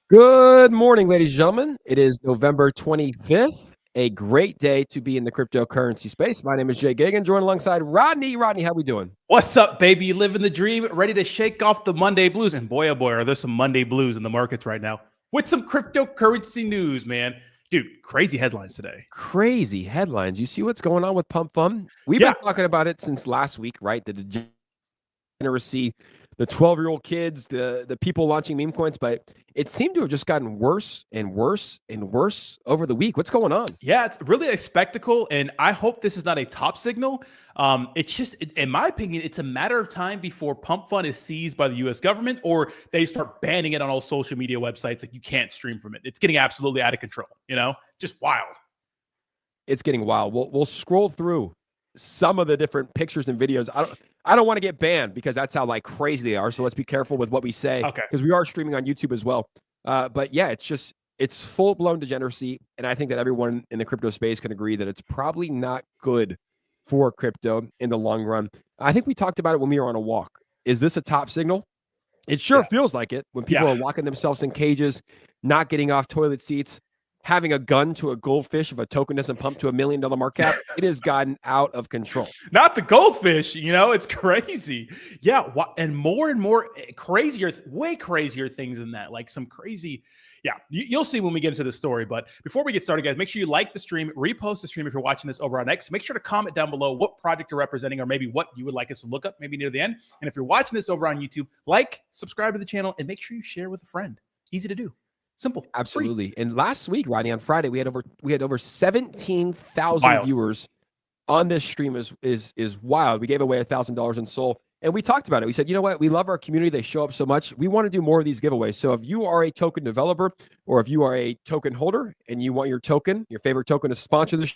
Good morning, ladies and gentlemen. It is November 25th. A great day to be in the cryptocurrency space. My name is Jay Gagan, joined alongside Rodney. Rodney, how we doing? What's up, baby? Living the dream, ready to shake off the Monday blues. And boy, oh boy, are there some Monday blues in the markets right now with some cryptocurrency news, man. Dude, crazy headlines today. Crazy headlines. You see what's going on with Pumpfun? We've been talking about it since last week, right? The degeneracy, the 12-year-old kids, the people launching meme coins, but it seemed to have just gotten worse and worse and worse over the week. What's going on? Yeah, it's really a spectacle, and I hope this is not a top signal. It's just, in my opinion, it's a matter of time before Pumpfun is seized by the U.S. government or they start banning it on all social media websites. Like, you can't stream from it. It's getting absolutely out of control, just wild. It's getting wild. We'll scroll through some of the different pictures and videos. I don't want to get banned because that's how crazy they are. So let's be careful with what we say. Okay. Because we are streaming on YouTube as well. But yeah, it's full-blown degeneracy. And I think that everyone in the crypto space can agree that it's probably not good for crypto in the long run. I think we talked about it when we were on a walk. Is this a top signal? It sure feels like it when people are locking themselves in cages, not getting off toilet seats, having a gun to a goldfish if a token doesn't pump to $1 million market cap. It has gotten out of control. Not the goldfish, it's crazy. Yeah, and more crazier, way crazier things than that. Like some crazy, you'll see when we get into the story. But before we get started, guys, make sure you like the stream, repost the stream if you're watching this over on X. Make sure to comment down below what project you're representing or maybe what you would like us to look up maybe near the end. And if you're watching this over on YouTube, subscribe to the channel, and make sure you share with a friend. Easy to do. Simple. Absolutely. Free. And last week, Rodney, on Friday, we had over 17,000 viewers on this stream. Is wild. We gave away $1,000 in SOL, and we talked about it. We said, you know what? We love our community. They show up so much. We want to do more of these giveaways. So if you are a token developer or if you are a token holder and you want your favorite token to sponsor the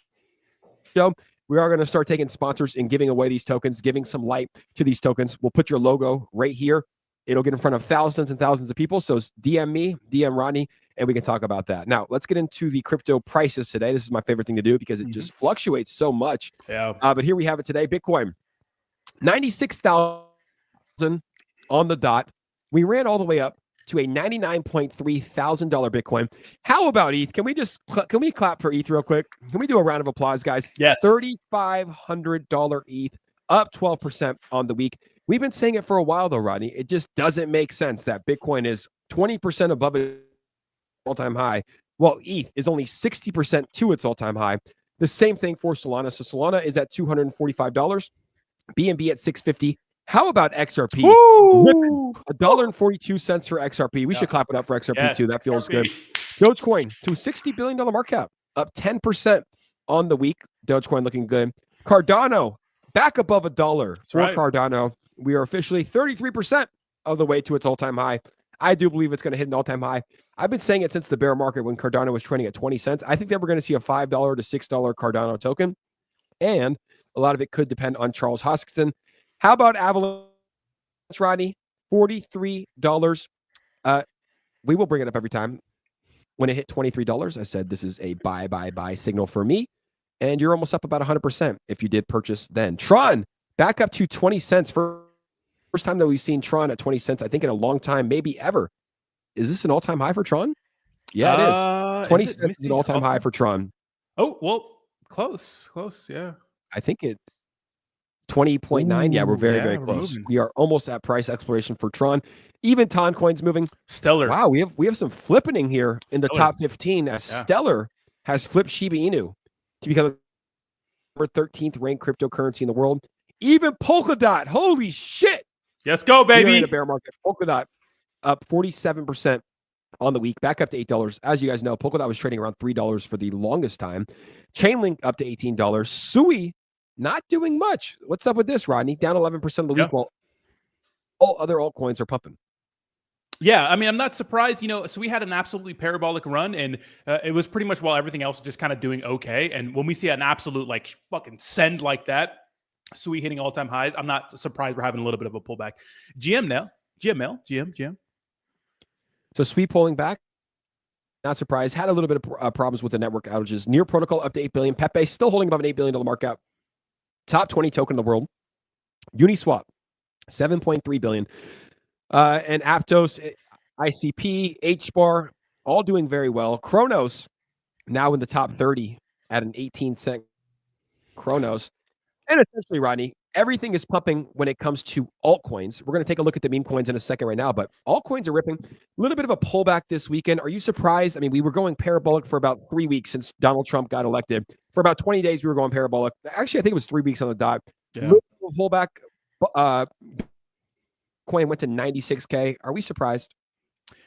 show, we are going to start taking sponsors and giving away these tokens, giving some light to these tokens. We'll put your logo right here. It'll get in front of thousands and thousands of people. So DM me, DM Rodney, and we can talk about that. Now, let's get into the crypto prices today. This is my favorite thing to do because it just fluctuates so much. Yeah. But here we have it today. Bitcoin, 96,000 on the dot. We ran all the way up to a $99.3 thousand Bitcoin. How about ETH? Can we clap for ETH real quick? Can we do a round of applause, guys? Yes. $3,500 ETH, up 12% on the week. We've been saying it for a while, though, Rodney. It just doesn't make sense that Bitcoin is 20% above its all-time high, while ETH is only 60% to its all-time high. The same thing for Solana. So Solana is at $245, BNB at $650. How about XRP? $1.42 for XRP. We should clap it up for XRP too. That feels good. Dogecoin to $60 billion market cap, up 10% on the week. Dogecoin looking good. Cardano back above $1 for Cardano. We are officially 33% of the way to its all-time high. I do believe it's going to hit an all-time high. I've been saying it since the bear market when Cardano was trading at 20 cents. I think that we're going to see a $5 to $6 Cardano token, and a lot of it could depend on Charles Hoskinson. How about Avalanche, Rodney? $43. We will bring it up every time. When it hit $23, I said this is a buy signal for me, and you're almost up about 100% if you did purchase then. Tron, back up to 20 cents. First time that we've seen Tron at 20 cents, I think in a long time, maybe ever. Is this an all-time high for Tron? Yeah, it is. 20 cents is an all-time high for Tron. Oh, well, close, yeah. I think it 20.9. Yeah, we're very close. Moving. We are almost at price exploration for Tron. Even Toncoin's moving. Stellar. Wow, we have some flippening here in the top 15. Stellar has flipped Shiba Inu to become the 13th ranked cryptocurrency in the world. Even Polkadot, holy shit! Let's go, baby. We are in the bear market. Polkadot up 47% on the week, back up to $8. As you guys know, Polkadot was trading around $3 for the longest time. Chainlink up to $18. Sui not doing much. What's up with this, Rodney? Down 11% of the week while all other altcoins are pumping. Yeah, I mean, I'm not surprised, so we had an absolutely parabolic run, and it was pretty much while everything else was just kind of doing okay. And when we see an absolute, fucking send like that, Sui hitting all-time highs, I'm not surprised we're having a little bit of a pullback. GM. So Sui pulling back. Not surprised. Had a little bit of problems with the network outages. Near Protocol up to 8 billion. Pepe still holding above an $8 billion market cap. Top 20 token in the world. Uniswap, 7.3 billion. And Aptos, ICP, HBAR, all doing very well. Chronos now in the top 30 at an 18-cent Chronos. And essentially, Rodney, everything is pumping when it comes to altcoins. We're going to take a look at the meme coins in a second right now, but altcoins are ripping. A little bit of a pullback this weekend. Are you surprised? I mean, we were going parabolic for about 3 weeks since Donald Trump got elected. For about 20 days, we were going parabolic. Actually, I think it was 3 weeks on the dot. Yeah. Little pullback. Coin went to 96K. Are we surprised?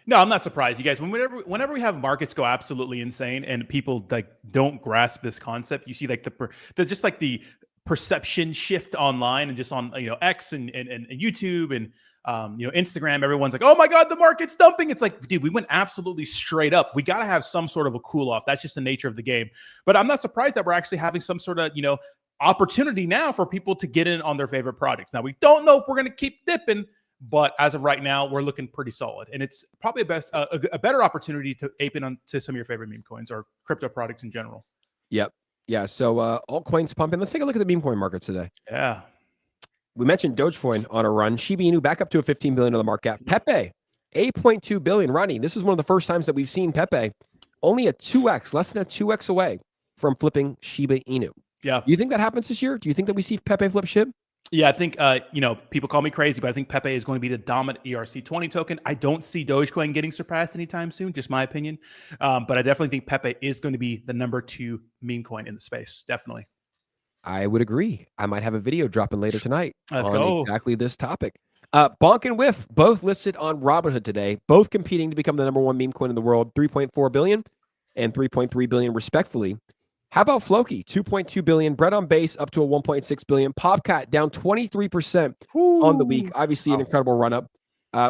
No, I'm not surprised, you guys. Whenever we have markets go absolutely insane and people like don't grasp this concept, you see like the perception shift online and just on X and YouTube and Instagram. Everyone's like, oh my God, the market's dumping. It's like, dude, we went absolutely straight up. We got to have some sort of a cool off. That's just the nature of the game. But I'm not surprised that we're actually having some sort of opportunity now for people to get in on their favorite projects. Now we don't know if we're going to keep dipping, but as of right now, we're looking pretty solid, and it's probably a better opportunity to ape in onto some of your favorite meme coins or crypto products in general. Yep. Yeah. So altcoins pumping. Let's take a look at the meme coin markets today. Yeah. We mentioned Dogecoin on a run. Shiba Inu back up to a $15 billion market cap. Pepe, 8.2 billion. Ronnie, this is one of the first times that we've seen Pepe only a 2x, less than a 2x away from flipping Shiba Inu. Yeah. Do you think that happens this year? Do you think that we see Pepe flip SHIB? Yeah, I think, people call me crazy, but I think Pepe is going to be the dominant ERC20 token. I don't see Dogecoin getting surpassed anytime soon, just my opinion. But I definitely think Pepe is going to be the number 2 meme coin in the space. Definitely. I would agree. I might have a video dropping later tonight on exactly this topic. Bonk and Whiff, both listed on Robinhood today, both competing to become the number 1 meme coin in the world, 3.4 billion and 3.3 billion respectfully. How about Floki? 2.2 billion. Bread on Base up to a 1.6 billion. Popcat down 23% on the week. Obviously, an incredible run up.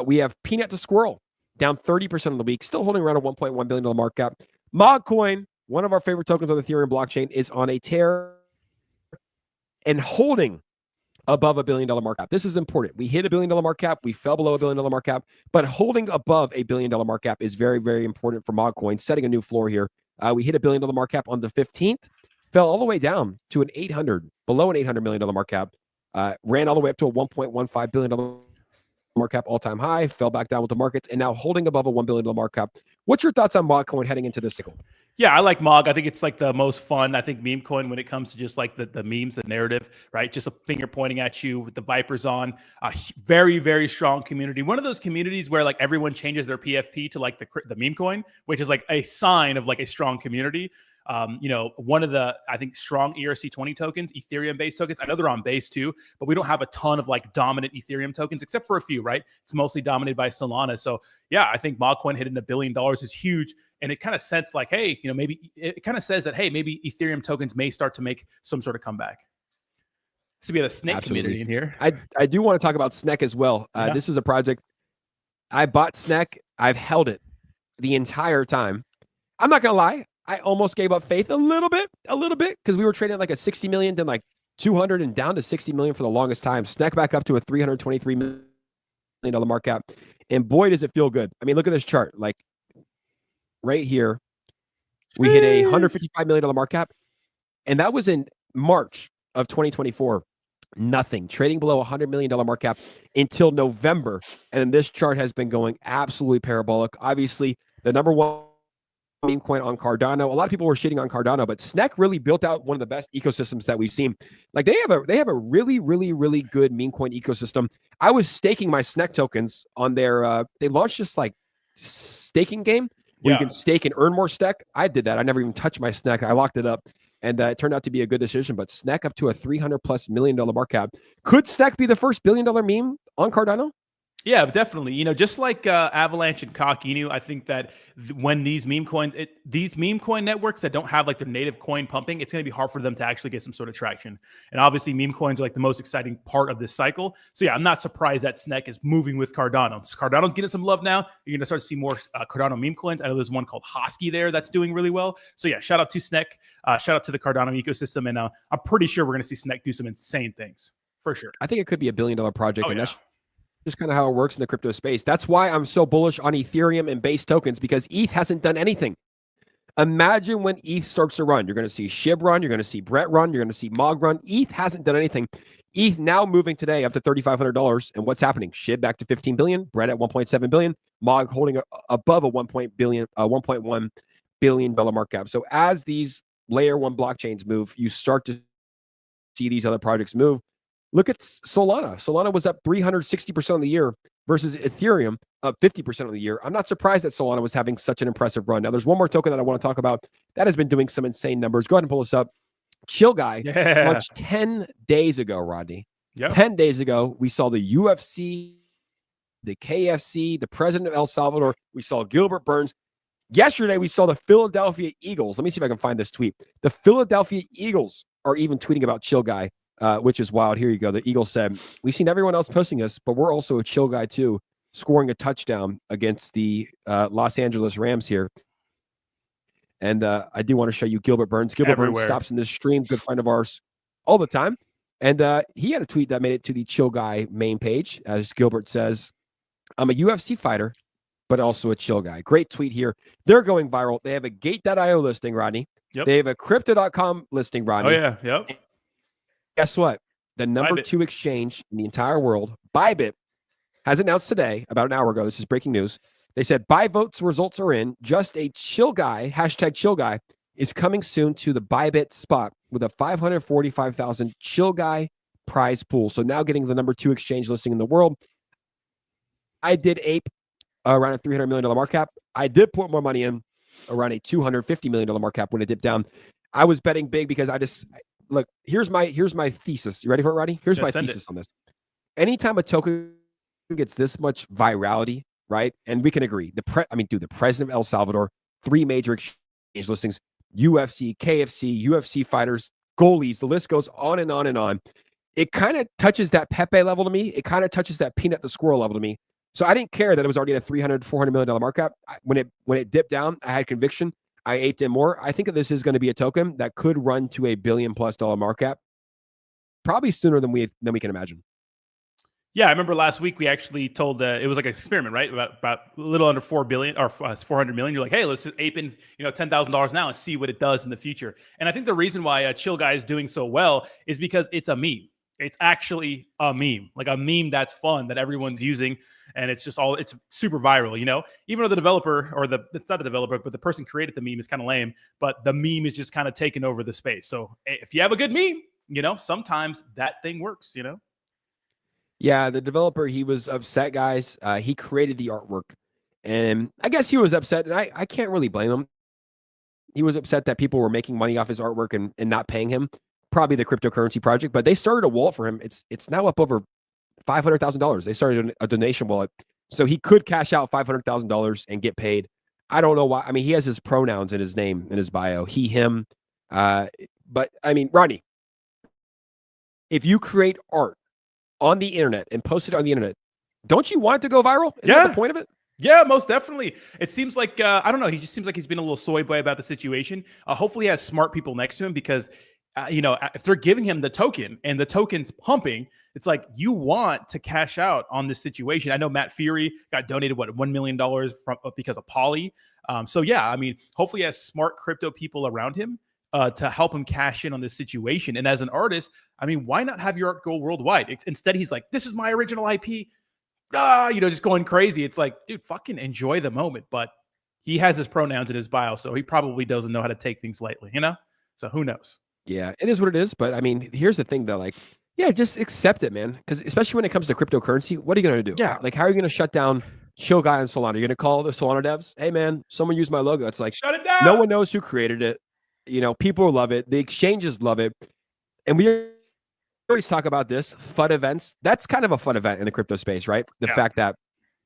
We have Peanut to Squirrel down 30% on the week, still holding around a $1.1 billion market cap. Memecoin, one of our favorite tokens on the Ethereum blockchain, is on a tear and holding above $1 billion market cap. This is important. We hit $1 billion market cap. We fell below $1 billion market cap, but holding above $1 billion market cap is very, very important for Memecoin, setting a new floor here. We hit $1 billion market cap on the 15th, fell all the way down to below an $800 million market cap, ran all the way up to a $1.15 billion market cap all-time high, fell back down with the markets, and now holding above a $1 billion market cap. What's your thoughts on Memecoin heading into this cycle? Yeah, I like Mog. I think it's like the most fun. I think meme coin when it comes to just like the memes, the narrative, right? Just a finger pointing at you with the Vipers on. A very, very strong community. One of those communities where like everyone changes their PFP to like the meme coin, which is like a sign of like a strong community. One of the, I think, strong ERC20 tokens, Ethereum-based tokens. I know they're on Base too, but we don't have a ton of like dominant Ethereum tokens, except for a few, right? It's mostly dominated by Solana. So yeah, I think Memecoin hitting $1 billion is huge. And it kind of sets like, hey, maybe it kind of says that, hey, maybe Ethereum tokens may start to make some sort of comeback. So we have a Snake community in here. I do want to talk about Snek as well. This is a project. I bought Snek. I've held it the entire time. I'm not going to lie. I almost gave up faith a little bit, because we were trading like a 60 million, then like 200 and down to 60 million for the longest time. Snek back up to a $323 million market cap. And boy, does it feel good. I mean, look at this chart. Like right here, we hit a $155 million market cap. And that was in March of 2024. Nothing. Trading below $100 million market cap until November. And this chart has been going absolutely parabolic. Obviously, the number 1 meme coin on Cardano. A lot of people were shitting on Cardano, but Snek really built out one of the best ecosystems that we've seen. Like they have a really, really, really good meme coin ecosystem. I was staking my Snek tokens on their they launched this like staking game where you can stake and earn more Snek. I did that. I never even touched my Snek. I locked it up. And it turned out to be a good decision. But Snek up to a $300+ million market cap. Could Snek be the first $1 billion meme on Cardano? Yeah, definitely. Just like Avalanche and 𝗧𝗧𝗡𝗧𝗧, I think that when these meme coin networks that don't have like their native coin pumping, it's going to be hard for them to actually get some sort of traction. And obviously, meme coins are like the most exciting part of this cycle. So yeah, I'm not surprised that Snek is moving with Cardano. Cardano's getting some love now. You're going to start to see more Cardano meme coins. I know there's one called 𝗧𝗧𝗡𝗧𝗧 there that's doing really well. So yeah, shout out to Snek. Shout out to the Cardano ecosystem. And I'm pretty sure we're going to see Snek do some insane things for sure. I think it could be $1 billion project. That's just kind of how it works in the crypto space. That's why I'm so bullish on Ethereum and base tokens, because ETH hasn't done anything. Imagine when ETH starts to run. You're going to see SHIB run. You're going to see Brett run. You're going to see Mog run. ETH hasn't done anything. ETH now moving today up to $3,500. And what's happening? SHIB back to 15 billion, Bread at 1.7 billion, MOG holding above a $1.1 billion market cap. So as these layer one blockchains move, you start to see these other projects move. Look at Solana. Solana was up 360% of the year versus Ethereum up 50% of the year. I'm not surprised that Solana was having such an impressive run. Now, there's one more token that I want to talk about that has been doing some insane numbers. Go ahead and pull this up. 𝗖𝗢𝗡𝗡𝗘𝗧 launched 10 days ago, Rodney. Yep. 10 days ago, we saw the UFC, the KFC, the president of El Salvador. We saw Gilbert Burns. Yesterday, we saw the Philadelphia Eagles. Let me see if I can find this tweet. The Philadelphia Eagles are even tweeting about 𝗖𝗢𝗡𝗡𝗖𝗧, which is wild. Here you go. The Eagles said, we've seen everyone else posting us, but we're also a 𝗖𝗢𝗡𝗡𝗖𝗧 too, scoring a touchdown against the Los Angeles Rams here. And I do want to show you Gilbert Burns. Gilbert Burns stops in this stream, good friend of ours all the time. And he had a tweet that made it to the 𝗖𝗢𝗡𝗡𝗖𝗧 main page. As Gilbert says, I'm a UFC fighter, but also a chill guy. Great tweet here. They're going viral. They have a gate.io listing, Rodney. Yep. They have a crypto.com listing, Rodney. Oh, yeah. Yep. And guess what? The number 2 exchange in the entire world, Bybit, has announced today, about an hour ago, this is breaking news. They said, Byvote's results are in. Just a chill guy, #𝗖𝗢𝗡𝗖𝗧, is coming soon to the Bybit spot with a 545,000 chill guy prize pool. So now getting the number 2 exchange listing in the world. I did ape around a $300 million market cap. I did put more money in around a $250 million market cap when it dipped down. I was betting big because I just look. Here's my thesis. You ready for it, Rodney? Here's my thesis on this. Anytime a token gets this much virality, right? And we can agree. The president of El Salvador, 3 major exchange listings, UFC, KFC, UFC fighters, goalies. The list goes on and on and on. It kind of touches that Pepe level to me. It kind of touches that Peanut the Squirrel level to me. So I didn't care that it was already at a $400 million market cap. When it dipped down, I had conviction. I aped in more. I think that this is going to be a token that could run to $1 billion+ market cap, probably sooner than we can imagine. Yeah, I remember last week we actually told it was like an experiment, right? About a little under 4 billion or 400 million. You're like, hey, let's just ape in, $10,000 now and see what it does in the future. And I think the reason why 𝗖𝗢𝗡𝗖𝗧 is doing so well is because it's a meme. It's actually a meme, like a meme that's fun that everyone's using, and it's super viral. Even though the developer it's not the developer, but the person created the meme is kind of lame, but the meme is just kind of taking over the space. So if you have a good meme, sometimes that thing works. Yeah, the developer, he was upset, guys. He created the artwork, and I guess he was upset, and I can't really blame him. He was upset that people were making money off his artwork and not paying him. Probably the cryptocurrency project, but they started a wallet for him. It's now up over $500,000. They started a donation wallet, so he could cash out $500,000 and get paid. I don't know why. I mean, he has his pronouns in his name, in his bio, he, him. But I mean, Ronnie, if you create art on the internet and post it on the internet, don't you want it to go viral? Isn't that the point of it? Yeah, most definitely. It seems like, I don't know. He just seems like he's been a little soy boy about the situation. Hopefully he has smart people next to him because, if they're giving him the token and the token's pumping, it's like you want to cash out on this situation. I know Matt Fury got donated, $1 million because of Poly. So yeah, I mean, hopefully he has smart crypto people around him to help him cash in on this situation. And as an artist, I mean, why not have your art go worldwide? Instead, he's like, this is my original IP. Just going crazy. It's like, dude, fucking enjoy the moment. But he has his pronouns in his bio, so he probably doesn't know how to take things lightly, So who knows? Yeah, it is what it is. But I mean, here's the thing though, just accept it, man. Because especially when it comes to cryptocurrency, what are you going to do? Yeah. Like, how are you going to shut down 𝗖𝗢𝗡𝗖𝗧 on Solana? You're going to call the Solana devs, hey man, someone used my logo. It's like, shut it down. No one knows who created it. People love it. The exchanges love it. And we always talk about this, FUD events. That's kind of a fun event in the crypto space, right? The fact that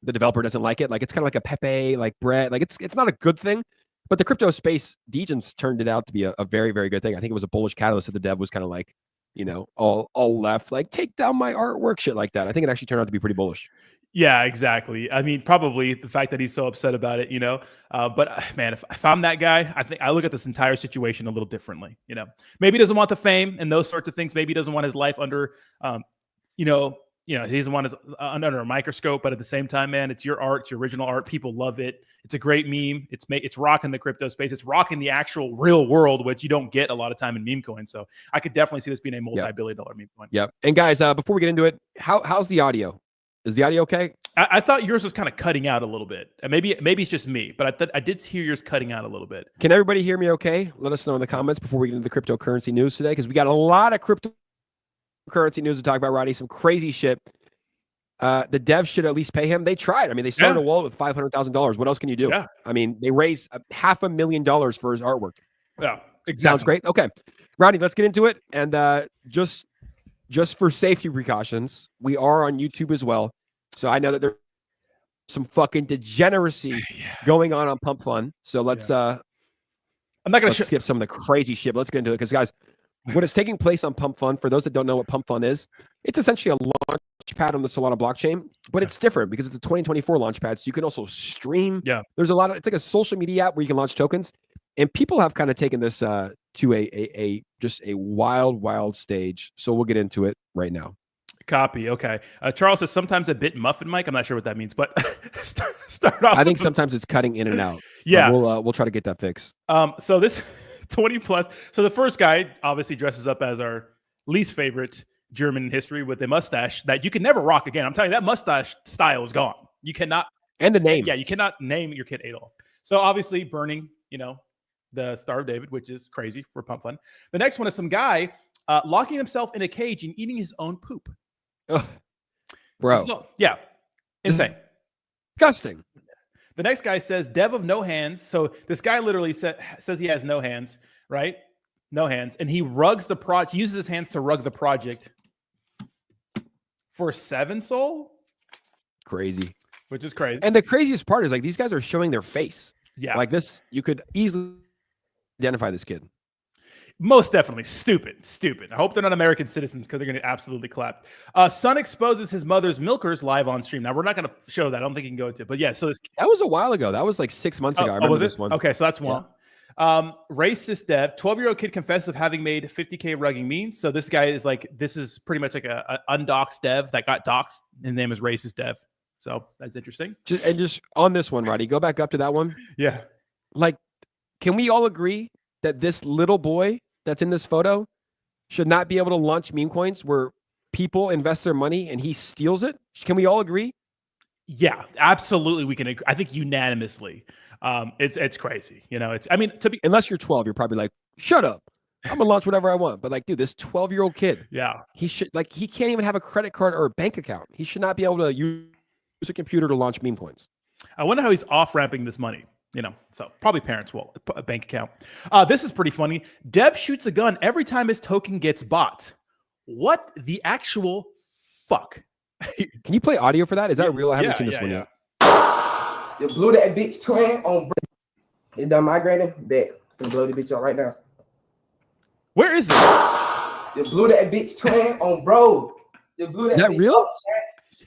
the developer doesn't like it. Like, it's kind of like a Pepe, like Brett. Like, it's not a good thing. But the crypto space, Degens turned it out to be a very, very good thing. I think it was a bullish catalyst that the dev was kind of like, all left, like, take down my artwork, shit like that. I think it actually turned out to be pretty bullish. Yeah, exactly. I mean, probably the fact that he's so upset about it, But man, if I'm that guy, I think I look at this entire situation a little differently. Maybe he doesn't want the fame and those sorts of things. Maybe he doesn't want his life under, you know, he's the one that's under a microscope, but at the same time, man, it's your art, it's your original art. People love it. It's a great meme. It's rocking the crypto space. It's rocking the actual real world, which you don't get a lot of time in meme coin. So I could definitely see this being a multi-billion-dollar meme coin. Yep. And guys, before we get into it, how's the audio? Is the audio okay? I thought yours was kind of cutting out a little bit. And maybe it's just me, but I did hear yours cutting out a little bit. Can everybody hear me okay? Let us know in the comments before we get into the cryptocurrency news today, because we got a lot of cryptocurrency news to talk about, Roddy. Some crazy shit. The devs should at least pay him. They tried. I mean, they started a wallet with $500,000. What else can you do? Yeah. I mean, they raised $500,000 for his artwork. Yeah, exactly. Sounds great. Okay, Roddy, let's get into it. And just for safety precautions, we are on YouTube as well. So I know that there's some fucking degeneracy going on Pumpfun. So let's I'm not going to skip some of the crazy shit. But let's get into it, because guys, what is taking place on Pumpfun, for those that don't know what Pumpfun is, it's essentially a launch pad on the Solana blockchain, but it's different because it's a 2024 launch pad. So you can also stream. Yeah. There's a lot of, it's like a social media app where you can launch tokens, and people have kind of taken this to a just a wild stage. So we'll get into it right now. Copy. Okay. Charles says sometimes a bit muffin mic. I'm not sure what that means, but start off. I think sometimes it's cutting in and out. Yeah. We'll try to get that fixed. So this 20 plus. So the first guy obviously dresses up as our least favorite German in history with a mustache that you can never rock again. I'm telling you, that mustache style is gone. You cannot. And the name. Yeah. You cannot name your kid Adolf. So obviously burning, you know, the Star of David, which is crazy for Pumpfun. The next one is some guy locking himself in a cage and eating his own poop. Ugh. Bro. So, yeah. Insane. Disgusting. The next guy says, dev of no hands. So this guy literally says he has no hands, right? No hands. And he rugs the project, uses his hands to rug the project for 7 Sol. Crazy. Which is crazy. And the craziest part is, like, these guys are showing their face. Yeah. Like this, you could easily identify this kid. Most definitely. Stupid. I hope they're not American citizens, because they're going to absolutely clap. Son exposes his mother's milkers live on stream. Now, we're not going to show that. I don't think you can go into it. But yeah, so this... That was a while ago. That was like 6 months ago. I remember this one. Okay, so that's one. Yeah. Racist dev. 12-year-old kid confessed of having made 50K rugging memes. So this guy is like, this is pretty much like a undoxed dev that got doxed. His name is Racist Dev. So that's interesting. Just on this one, Roddy, go back up to that one. Yeah. Like, can we all agree that this little boy that's in this photo should not be able to launch meme coins where people invest their money and he steals it? Can we all agree? Yeah, absolutely. We can agree. I think unanimously. It's crazy. You know, unless you're 12, you're probably like, shut up. I'm gonna launch whatever I want. But like, dude, this 12-year-old kid, he can't even have a credit card or a bank account. He should not be able to use a computer to launch meme coins. I wonder how he's off-ramping this money. You know, so probably parents will, a bank account. This is pretty funny. Dev shoots a gun every time his token gets bought. What the actual fuck? Can you play audio for that? Is that real? I haven't seen this one yet. You blew that bitch twin on. It done migrating. Bet. Can blow the bitch up right now. Where is it? You blew that bitch twin on bro. You blew that. Is that real? Up,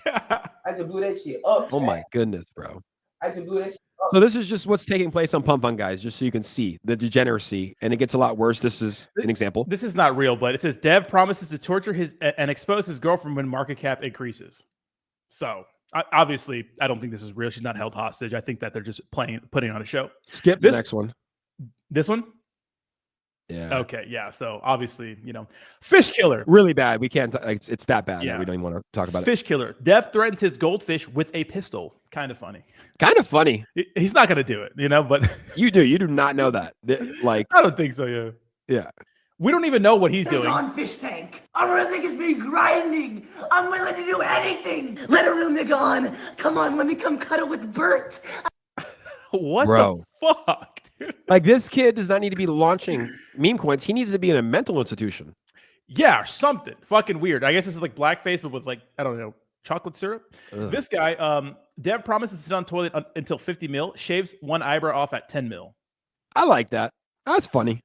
yeah. I just blew that shit up. Oh my goodness, bro. I just blew that shit up. So this is just what's taking place on Pumpfun, guys, just so you can see the degeneracy, and it gets a lot worse. This is an example. This is not real, but it says Dev promises to torture his and expose his girlfriend when market cap increases. So obviously, I don't think this is real. She's not held hostage. I think that they're just putting on a show. Skip the next one. This one? Yeah. Okay. Yeah. So obviously, you know, fish killer. Really bad. We can't. It's that bad. Yeah. We don't even want to talk about fish killer. Dev threatens his goldfish with a pistol. Kind of funny. Kind of funny. He's not going to do it, you know, but you do. You do not know that. Like, I don't think so. Yeah. Yeah. We don't even know what he's doing. On fish tank. I'm real niggas be grinding. I'm willing to do anything. Let a real nigga on. Come on, let me come cuddle with Bert. What the fuck, dude? Like, this kid does not need to be launching meme coins. He needs to be in a mental institution. Yeah, something fucking weird. I guess this is like blackface, but with like, I don't know, chocolate syrup. Ugh. This guy, Dev promises to sit on toilet until 50 mil, shaves one eyebrow off at 10 mil. I like that. That's funny.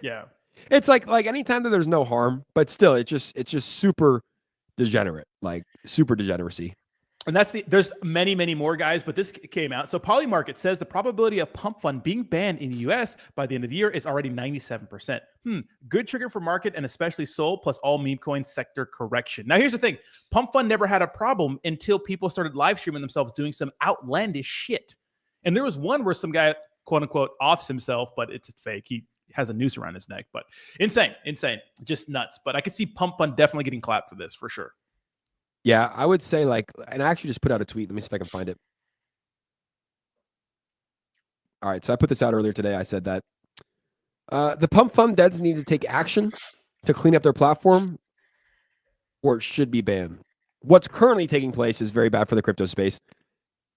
Yeah. It's like anytime that there's no harm, but still, it's just super degenerate, like super degeneracy. And there's many more guys, but this came out. So Polymarket says the probability of Pumpfun being banned in the US by the end of the year is already 97%. Good trigger for market and especially Sol plus all meme coin sector correction. Now here's the thing. Pumpfun never had a problem until people started live streaming themselves doing some outlandish shit. And there was one where some guy, quote unquote, offs himself, but it's fake. He has a noose around his neck, but insane, just nuts. But I could see Pumpfun definitely getting clapped for this for sure. Yeah, I would say and I actually just put out a tweet. Let me see if I can find it. All right, so I put this out earlier today. I said that the Pumpfun devs need to take action to clean up their platform, or it should be banned. What's currently taking place is very bad for the crypto space.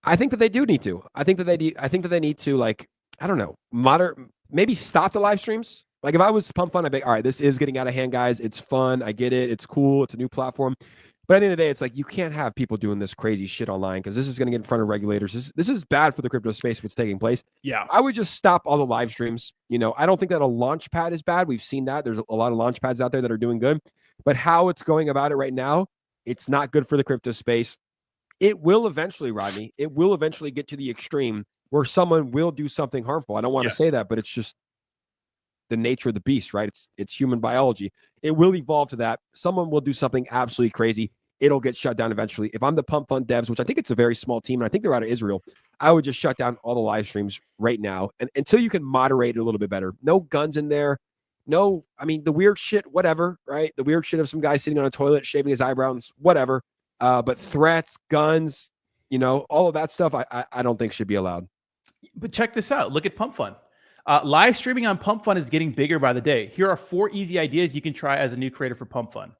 I think that they do need to. I think that they need to, like, I don't know, maybe stop the live streams. Like if I was Pumpfun, I'd be all right, this is getting out of hand, guys. It's fun. I get it. It's cool. It's a new platform. But at the end of the day, it's like you can't have people doing this crazy shit online because this is going to get in front of regulators. This is bad for the crypto space, what's taking place. Yeah. I would just stop all the live streams. You know, I don't think that a launch pad is bad. We've seen that. There's a lot of launch pads out there that are doing good. But how it's going about it right now, it's not good for the crypto space. It will eventually, Rodney, it will eventually get to the extreme where someone will do something harmful. I don't want to say that, but it's just the nature of the beast, right? It's human biology. It will evolve to that. Someone will do something absolutely crazy. It'll get shut down eventually. If I'm the Pumpfun devs, which I think it's a very small team, and I think they're out of Israel, I would just shut down all the live streams right now and until you can moderate it a little bit better. No guns in there. No, I mean, the weird shit, whatever, right? The weird shit of some guy sitting on a toilet, shaving his eyebrows, whatever. But threats, guns, you know, all of that stuff, I don't think should be allowed. But check this out. Look at Pumpfun. Live streaming on Pumpfun is getting bigger by the day. Here are 4 easy ideas you can try as a new creator for Pumpfun.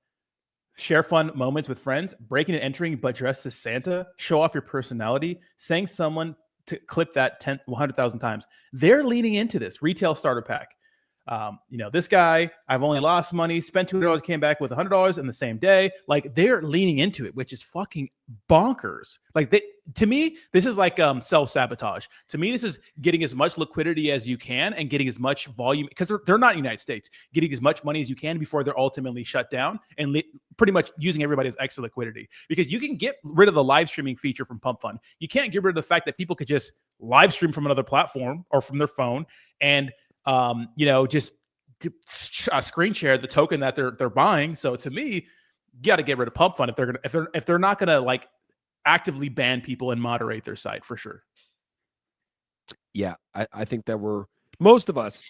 Share fun moments with friends, breaking and entering but dressed as Santa, show off your personality, saying someone to clip that 100,000 times. They're leaning into this retail starter pack. You know, this guy, I've only lost money, spent $200, came back with $100 in the same day. Like they're leaning into it, which is fucking bonkers. Like to me, this is like self-sabotage. To me, this is getting as much liquidity as you can and getting as much volume because they're not in the United States, getting as much money as you can before they're ultimately shut down and pretty much using everybody as extra liquidity because you can get rid of the live streaming feature from Pumpfun. You can't get rid of the fact that people could just live stream from another platform or from their phone and you know, just screen share the token that they're buying. So to me, you got to get rid of Pumpfun if they're not gonna like actively ban people and moderate their site for sure. Yeah, I think that most of us.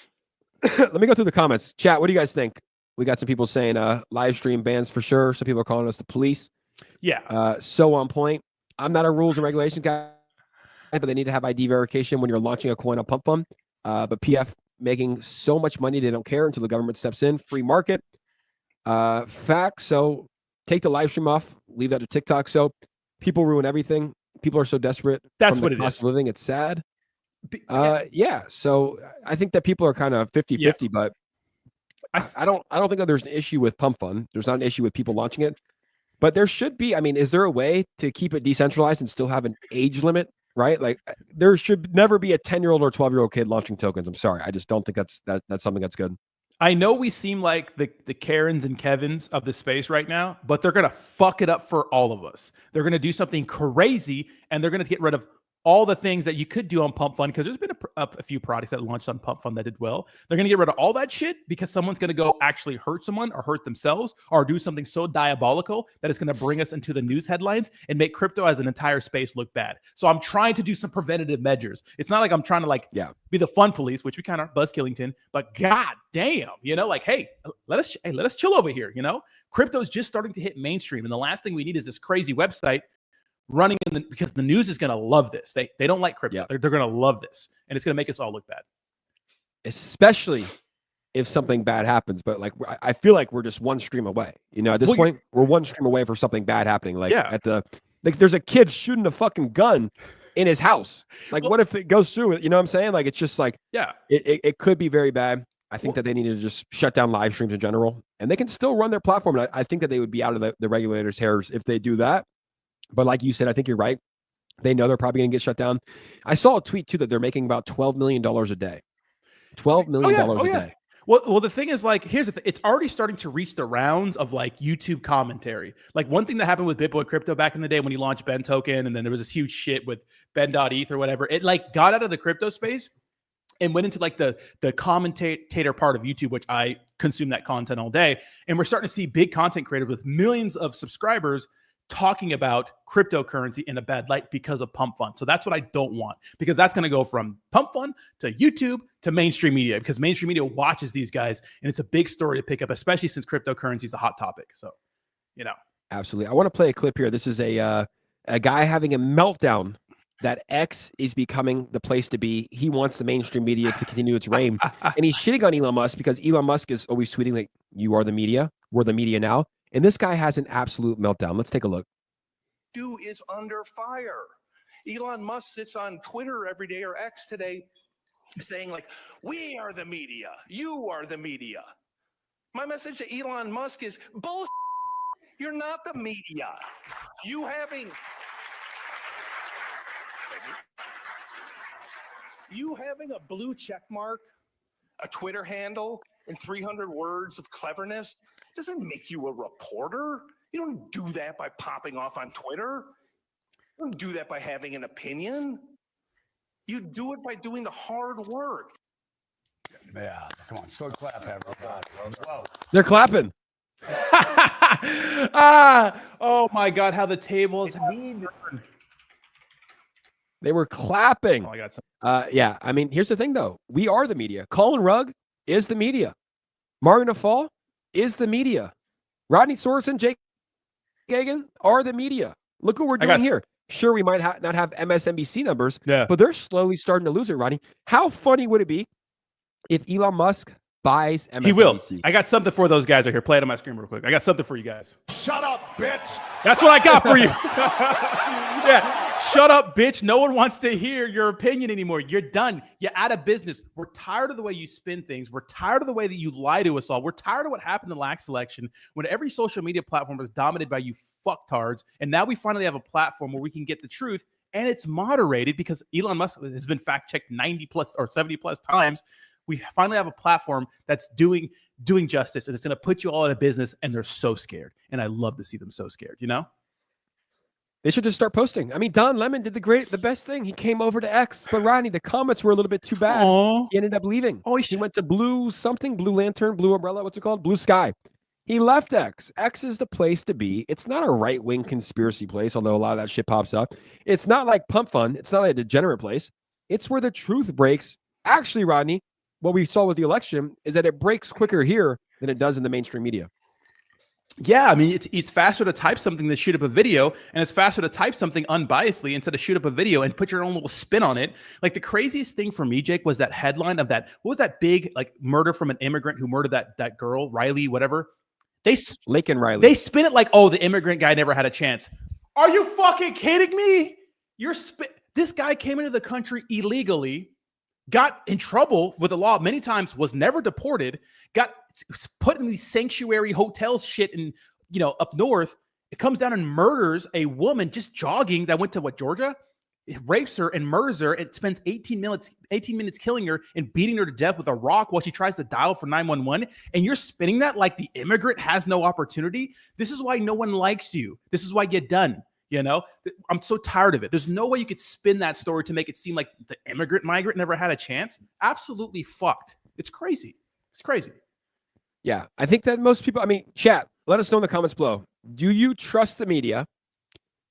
Let me go through the comments. Chat, what do you guys think? We got some people saying live stream bans for sure. Some people are calling us the police. Yeah. So on point. I'm not a rules and regulations guy, but they need to have ID verification when you're launching a coin on Pumpfun. But PF making so much money they don't care until the government steps in. Free market. Fact. So take the live stream off. Leave that to TikTok. So people ruin everything. People are so desperate. That's what it cost is. of living. It's sad. Yeah. So I think that people are kind of 50-50, but I don't think that there's an issue with Pumpfun. There's not an issue with people launching it, but there should be. I mean, is there a way to keep it decentralized and still have an age limit? Right? Like there should never be a 10-year-old or 12-year-old kid launching tokens. I'm sorry. I just don't think that's something that's good. I know we seem like the Karens and Kevins of the space right now, but they're going to fuck it up for all of us. They're going to do something crazy and they're going to get rid of all the things that you could do on Pumpfun because there's been a few products that launched on Pumpfun that did well. They're going to get rid of all that shit because someone's going to go actually hurt someone or hurt themselves or do something so diabolical that it's going to bring us into the news headlines and make crypto as an entire space look bad. So I'm trying to do some preventative measures. It's not like I'm trying to be the fun police, which we kind of Buzz Killington, but god damn, you know, like, hey, let us chill over here. You know, crypto is just starting to hit mainstream. And the last thing we need is this crazy website running because the news is going to love this. They don't like crypto. They're going to love this. And it's going to make us all look bad. Especially if something bad happens. But like, I feel like we're just one stream away. You know, at this point, we're one stream away for something bad happening. Like there's a kid shooting a fucking gun in his house. Like, what if it goes through it? You know what I'm saying? Like, it's just like, it could be very bad. I think that they need to just shut down live streams in general. And they can still run their platform. And I think that they would be out of the regulators' hairs if they do that. But like you said, I think you're right. They know they're probably going to get shut down. I saw a tweet too that they're making about $12 million a day. $12 million a day. Well, the thing is, like, here's the thing. It's already starting to reach the rounds of like YouTube commentary. Like one thing that happened with BitBoy Crypto back in the day when he launched Ben Token, and then there was this huge shit with Ben.eth or whatever. It like got out of the crypto space and went into like the commentator part of YouTube, which I consume that content all day. And we're starting to see big content creators with millions of subscribers talking about cryptocurrency in a bad light because of Pumpfun. So that's what I don't want, because that's going to go from Pumpfun to YouTube to mainstream media, because mainstream media watches these guys and it's a big story to pick up, especially since cryptocurrency is a hot topic. So, you know. Absolutely. I want to play a clip here. This is a guy having a meltdown that X is becoming the place to be. He wants the mainstream media to continue its reign. And he's shitting on Elon Musk because Elon Musk is always tweeting like, you are the media. We're the media now. And this guy has an absolute meltdown. Let's take a look. Is under fire. Elon Musk sits on Twitter every day, or X today, saying like, we are the media. You are the media. My message to Elon Musk is bullshit. You're not the media. You having a blue check mark, a Twitter handle, and 300 words of cleverness doesn't make you a reporter. You don't do that by popping off on Twitter. You don't do that by having an opinion. You do it by doing the hard work. Yeah, come on, still clap, everybody. Whoa. They're clapping. Oh my God, how the tables. They were clapping. Oh, I got some. Yeah, I mean, here's the thing, though. We are the media. Colin Rugg is the media. Mario Nafal is the media. Rodney Sorensen, Jake Gagan are the media. Look what we're doing here. Sure, we might not have MSNBC numbers, but they're slowly starting to lose it, Rodney. How funny would it be if Elon Musk buys MSNBC? He will. I got something for those guys right here. Play it on my screen real quick. I got something for you guys. Shut up, bitch. That's what I got for you. Yeah. Shut up, bitch. No one wants to hear your opinion anymore. You're done. You're out of business. We're tired of the way you spin things. We're tired of the way that you lie to us all. We're tired of what happened in the last election when every social media platform was dominated by you fucktards. And now we finally have a platform where we can get the truth, and it's moderated because Elon Musk has been fact-checked 90 plus or 70 plus times. We finally have a platform that's doing justice, and it's going to put you all out of business, and they're so scared. And I love to see them so scared, you know? They should just start posting. I mean, Don Lemon did the best thing. He came over to X, but Rodney, the comments were a little bit too bad. Aww. He ended up leaving. Oh, he went to Blue Lantern, Blue Umbrella, what's it called? Blue Sky. He left X. X is the place to be. It's not a right-wing conspiracy place, although a lot of that shit pops up. It's not like Pumpfun. It's not like a degenerate place. It's where the truth breaks. Actually, Rodney, what we saw with the election is that it breaks quicker here than it does in the mainstream media. Yeah, I mean, it's faster to type something than shoot up a video, and it's faster to type something unbiasedly instead of shoot up a video and put your own little spin on it. Like the craziest thing for me, Jake, was that headline of that. What was that big like murder from an immigrant who murdered that girl, Riley, whatever? Laken Riley. They spin it like, oh, the immigrant guy never had a chance. Are you fucking kidding me? This guy came into the country illegally, got in trouble with the law many times, was never deported, got put in these sanctuary hotels shit in, up north. It comes down and murders a woman just jogging that went to Georgia. It rapes her and murders her. It spends 18 minutes killing her and beating her to death with a rock while she tries to dial for 911. And you're spinning that like the immigrant has no opportunity. This is why no one likes you. This is why you're done. I'm so tired of it. There's no way you could spin that story to make it seem like the migrant never had a chance. Absolutely fucked. It's crazy. It's crazy. Yeah, I think that most people, chat, let us know in the comments below. Do you trust the media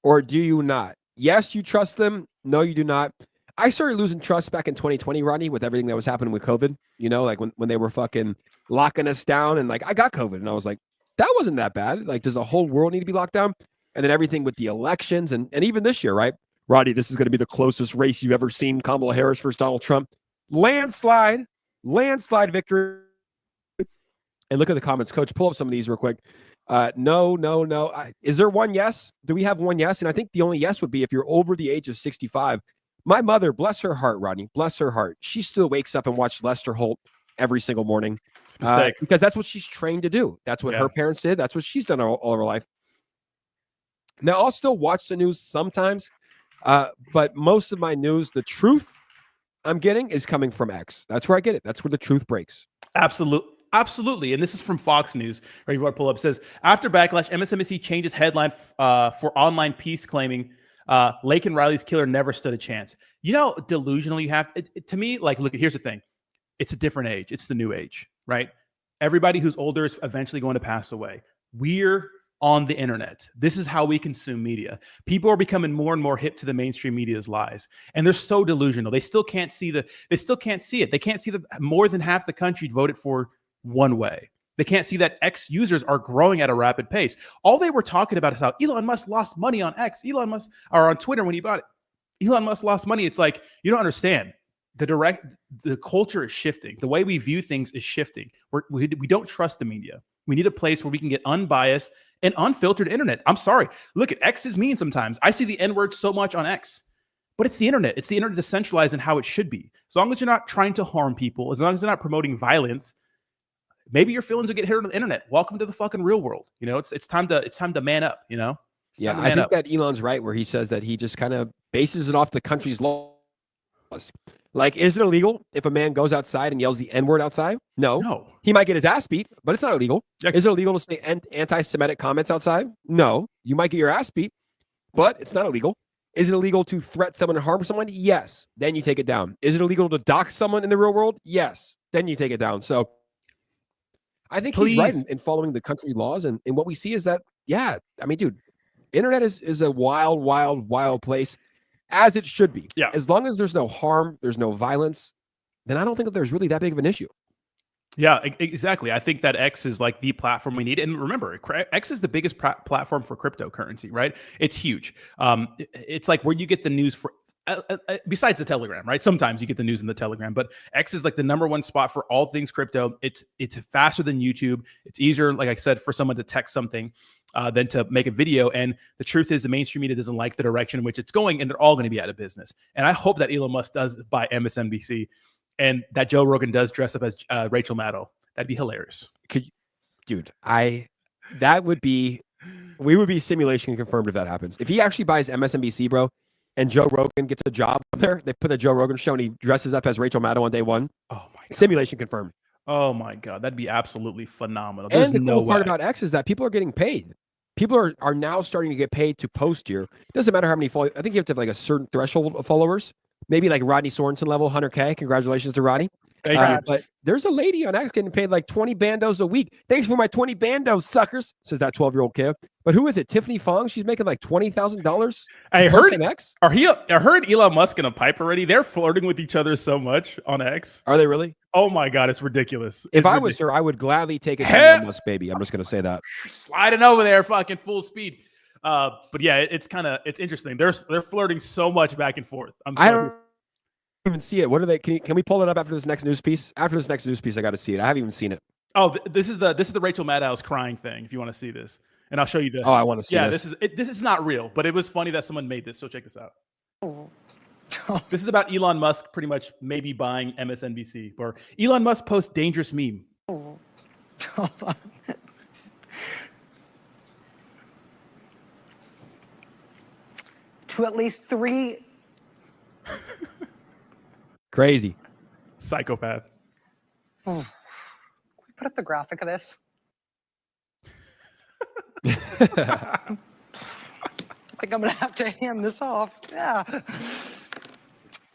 or do you not? Yes, you trust them. No, you do not. I started losing trust back in 2020, Rodney, with everything that was happening with COVID. Like when they were fucking locking us down and like I got COVID and I was like, that wasn't that bad. Like, does the whole world need to be locked down? And then everything with the elections and even this year, right? Rodney, this is going to be the closest race you've ever seen. Kamala Harris versus Donald Trump. Landslide victory. And look at the comments. Coach, pull up some of these real quick. No. Is there one yes? Do we have one yes? And I think the only yes would be if you're over the age of 65. My mother, bless her heart, Rodney, bless her heart. She still wakes up and watches Lester Holt every single morning because that's what she's trained to do. That's what her parents did. That's what she's done all of her life. Now, I'll still watch the news sometimes, but most of my news, the truth I'm getting is coming from X. That's where I get it. That's where the truth breaks. Absolutely. And this is from Fox News, or you want to pull up, says, after backlash, MSNBC changes headline for online peace, claiming Laken Riley's killer never stood a chance. You know, delusional you have. To me, like, look, here's the thing. It's a different age. It's the new age, right? Everybody who's older is eventually going to pass away. We're on the internet. This is how we consume media. People are becoming more and more hip to the mainstream media's lies, and they're so delusional. They still can't see it. They can't see that more than half the country voted for one way. They can't see that X users are growing at a rapid pace. All they were talking about is how Elon Musk lost money on X. Elon Musk, or on Twitter when he bought it. Elon Musk lost money. It's like, you don't understand. The culture is shifting. The way we view things is shifting. We don't trust the media. We need a place where we can get unbiased and unfiltered internet. I'm sorry. Look, at X is mean sometimes. I see the N-word so much on X, but it's the internet. It's the internet decentralized in how it should be. As long as you're not trying to harm people, as long as you're not promoting violence, maybe your feelings will get hit on the internet. Welcome to the fucking real world. You know, it's time to man up, you know? Yeah, I think that Elon's right where he says that he just kind of bases it off the country's laws. Like, is it illegal if a man goes outside and yells the N-word outside? No. He might get his ass beat, but it's not illegal. Is it illegal to say anti-Semitic comments outside? No. You might get your ass beat, but it's not illegal. Is it illegal to threat someone and harm someone? Yes. Then you take it down. Is it illegal to dox someone in the real world? Yes. Then you take it down. So I think he's right in following the country laws. And what we see is that, yeah, I mean, dude, internet is a wild, wild, wild place. As it should be. Yeah. As long as there's no harm, there's no violence, then I don't think that there's really that big of an issue. Yeah, exactly. I think that X is like the platform we need. And remember, X is the biggest platform for cryptocurrency, right? It's huge. It's like where you get the news for, besides the Telegram, right? Sometimes you get the news in the Telegram, but X is like the #1 spot for all things crypto. It's faster than YouTube. It's easier, like I said, for someone to text something than to make a video. And the truth is the mainstream media doesn't like the direction in which it's going, and they're all going to be out of business. And I hope that Elon Musk does buy MSNBC and that Joe Rogan does dress up as Rachel Maddow. That'd be hilarious. We would be simulation confirmed if that happens. If he actually buys MSNBC, bro, and Joe Rogan gets a job there, they put the Joe Rogan show and he dresses up as Rachel Maddow on day one. Oh my God. Simulation confirmed. Oh my God. That'd be absolutely phenomenal. And the cool part about X is that people are getting paid. People are now starting to get paid to post here. It doesn't matter how many followers. I think you have to have like a certain threshold of followers. Maybe like Rodney Sorensen level, 100K. Congratulations to Rodney. But there's a lady on X getting paid like 20 bandos a week. Thanks for my 20 bandos, suckers, says that 12-year-old kid. But who is it? Tiffany Fong? She's making like $20,000. I heard X. I heard Elon Musk in a pipe already. They're flirting with each other so much on X. Are they really? Oh my God, it's ridiculous. If I was her, I would gladly take it to Elon Musk, baby. I'm just gonna say that. Sliding over there, fucking full speed. But yeah, it's interesting. They're flirting so much back and forth. I don't even see it. What are they? Can we pull it up after this next news piece? After this next news piece, I got to see it. I haven't even seen it. Oh, this is the Rachel Maddow's crying thing. If you want to see this, and I'll show you the. Oh, I want to see. Yeah, this is not real, but it was funny that someone made this. So check this out. This is about Elon Musk pretty much maybe buying MSNBC, or Elon Musk posts dangerous meme. To at least 3. Crazy. Psychopath. Can we put up the graphic of this? I think I'm gonna have to hand this off. Yeah.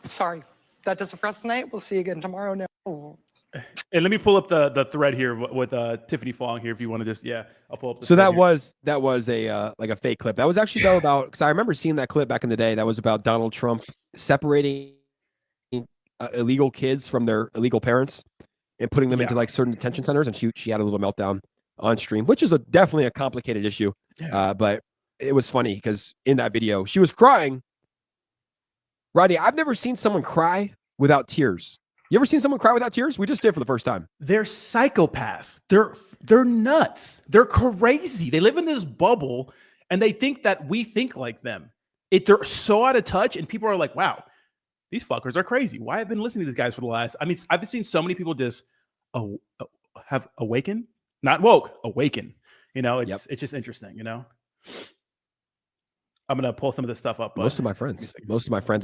Sorry. That does it for us tonight. We'll see you again tomorrow. No. And let me pull up the thread here with Tiffany Fong here if you want to just I'll pull up. So that was a like a fake clip. That was actually though about, because I remember seeing that clip back in the day. That was about Donald Trump separating illegal kids from their illegal parents and putting them into like certain detention centers. And she had a little meltdown on stream, which is definitely a complicated issue. But it was funny because in that video she was crying. Rodney, I've never seen someone cry without tears. You ever seen someone cry without tears? We just did for the first time. They're psychopaths. They're nuts. They're crazy. They live in this bubble and they think that we think like them. They're so out of touch, and people are like, wow, these fuckers are crazy. Why have I been listening to these guys for the last, I've seen so many people just have awakened, not woke, awaken. You know, it's just interesting, you know? I'm gonna pull some of this stuff up. Most of my friends,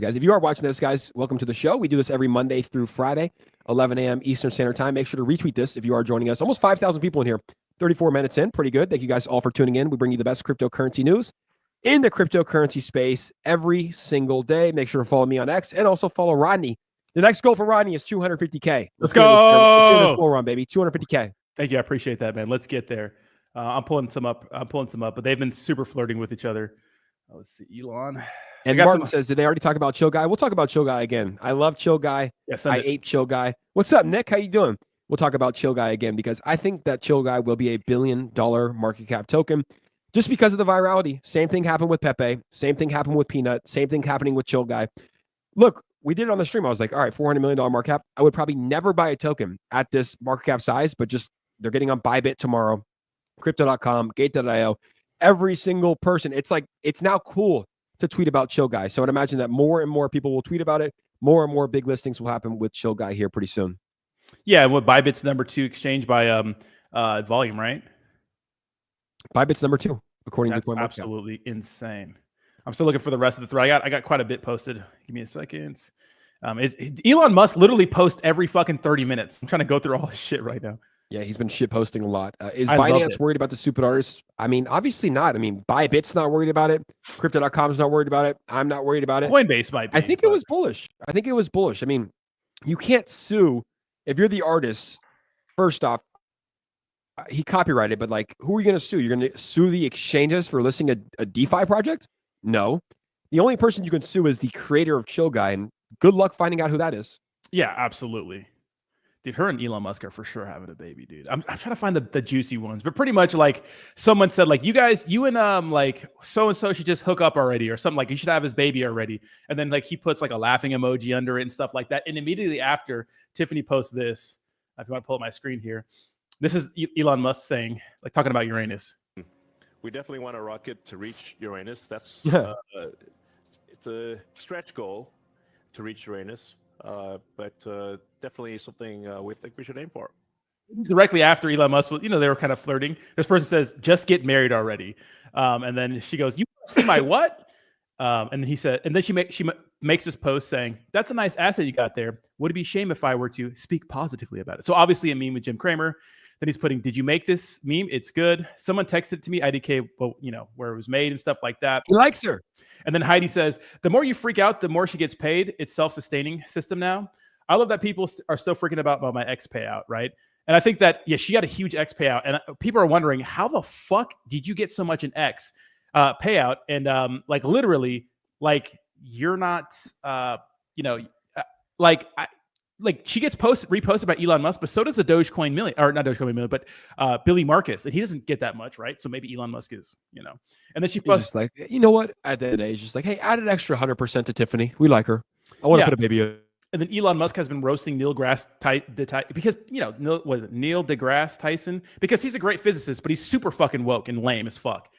guys. If you are watching this, guys, welcome to the show. We do this every Monday through Friday, 11 a.m. Eastern Standard Time. Make sure to retweet this if you are joining us. Almost 5,000 people in here. 34 minutes in, pretty good. Thank you guys all for tuning in. We bring you the best cryptocurrency news in the cryptocurrency space every single day. Make sure to follow me on X and also follow Rodney. The next goal for Rodney is 250K. Let's go. Let's get this goal run, baby. 250K. Thank you. I appreciate that, man. Let's get there. I'm pulling some up, but they've been super flirting with each other. Let's see, Elon. And Martin says, did they already talk about Chill Guy? We'll talk about Chill Guy again. I love Chill Guy. Yes, I ape Chill Guy. What's up, Nick? How you doing? We'll talk about Chill Guy again because I think that Chill Guy will be a $1 billion market cap token just because of the virality. Same thing happened with Pepe. Same thing happened with Peanut. Same thing happening with Chill Guy. Look, we did it on the stream. I was like, all right, $400 million market cap. I would probably never buy a token at this market cap size, but just they're getting on Bybit tomorrow, crypto.com, gate.io. Every single person. It's like, it's now cool to tweet about Chill Guy. So I'd imagine that more and more people will tweet about it. More and more big listings will happen with Chill Guy here pretty soon. Yeah, what Bybit's #2 exchange by volume, right? Bybit's #2 according to Coin. Absolutely insane. I'm still looking for the rest of the thread. I got quite a bit posted. Give me a second. Elon Musk literally posts every fucking 30 minutes. I'm trying to go through all this shit right now. Yeah, he's been shit posting a lot. Is Binance worried about the stupid artists? I mean, obviously not. I mean, Bybit's not worried about it. Crypto.com's not worried about it. I'm not worried about it. Coinbase might be. I think it was bullish. I mean, you can't sue if you're the artist. First off, he copyrighted, but like, who are you going to sue? You're going to sue the exchanges for listing a DeFi project? No. The only person you can sue is the creator of Chill Guy, and good luck finding out who that is. Yeah, absolutely. Dude, her and Elon Musk are for sure having a baby, dude. I'm trying to find the juicy ones, but pretty much like someone said, like, you and like so-and-so should just hook up already or something, like you should have his baby already. And then like he puts like a laughing emoji under it and stuff like that. And immediately after, Tiffany posts this. If you want to pull up my screen here, this is Elon Musk saying, like, talking about Uranus. We definitely want a rocket to reach Uranus. That's it's a stretch goal to reach Uranus. But definitely something we think we should aim for. Directly after Elon Musk, they were kind of flirting. This person says, "Just get married already," and then she goes, "You see my what?" And he said, and then she makes this post saying, "That's a nice asset you got there. Would it be shame if I were to speak positively about it?" So obviously a meme with Jim Cramer. Then he's putting, "Did you make this meme? It's good. Someone texted to me, IDK, well, where it was made and stuff like that." He likes her. And then Heidi says, "The more you freak out, the more she gets paid. It's self-sustaining system now." I love that people are still freaking about my X payout, right? And I think that, yeah, she got a huge X payout. And people are wondering, how the fuck did you get so much in X payout? And like literally, like you're not, like she gets reposted by Elon Musk, but so does the Dogecoin million, or not Dogecoin million, but Billy Marcus, and he doesn't get that much, right? So maybe Elon Musk is, And then she posts, just like, you know what? At the end of the day, it's just like, hey, add an extra 100% to Tiffany. We like her. I want to put a baby in. And then Elon Musk has been roasting Neil deGrasse Tyson, because he's a great physicist, but he's super fucking woke and lame as fuck.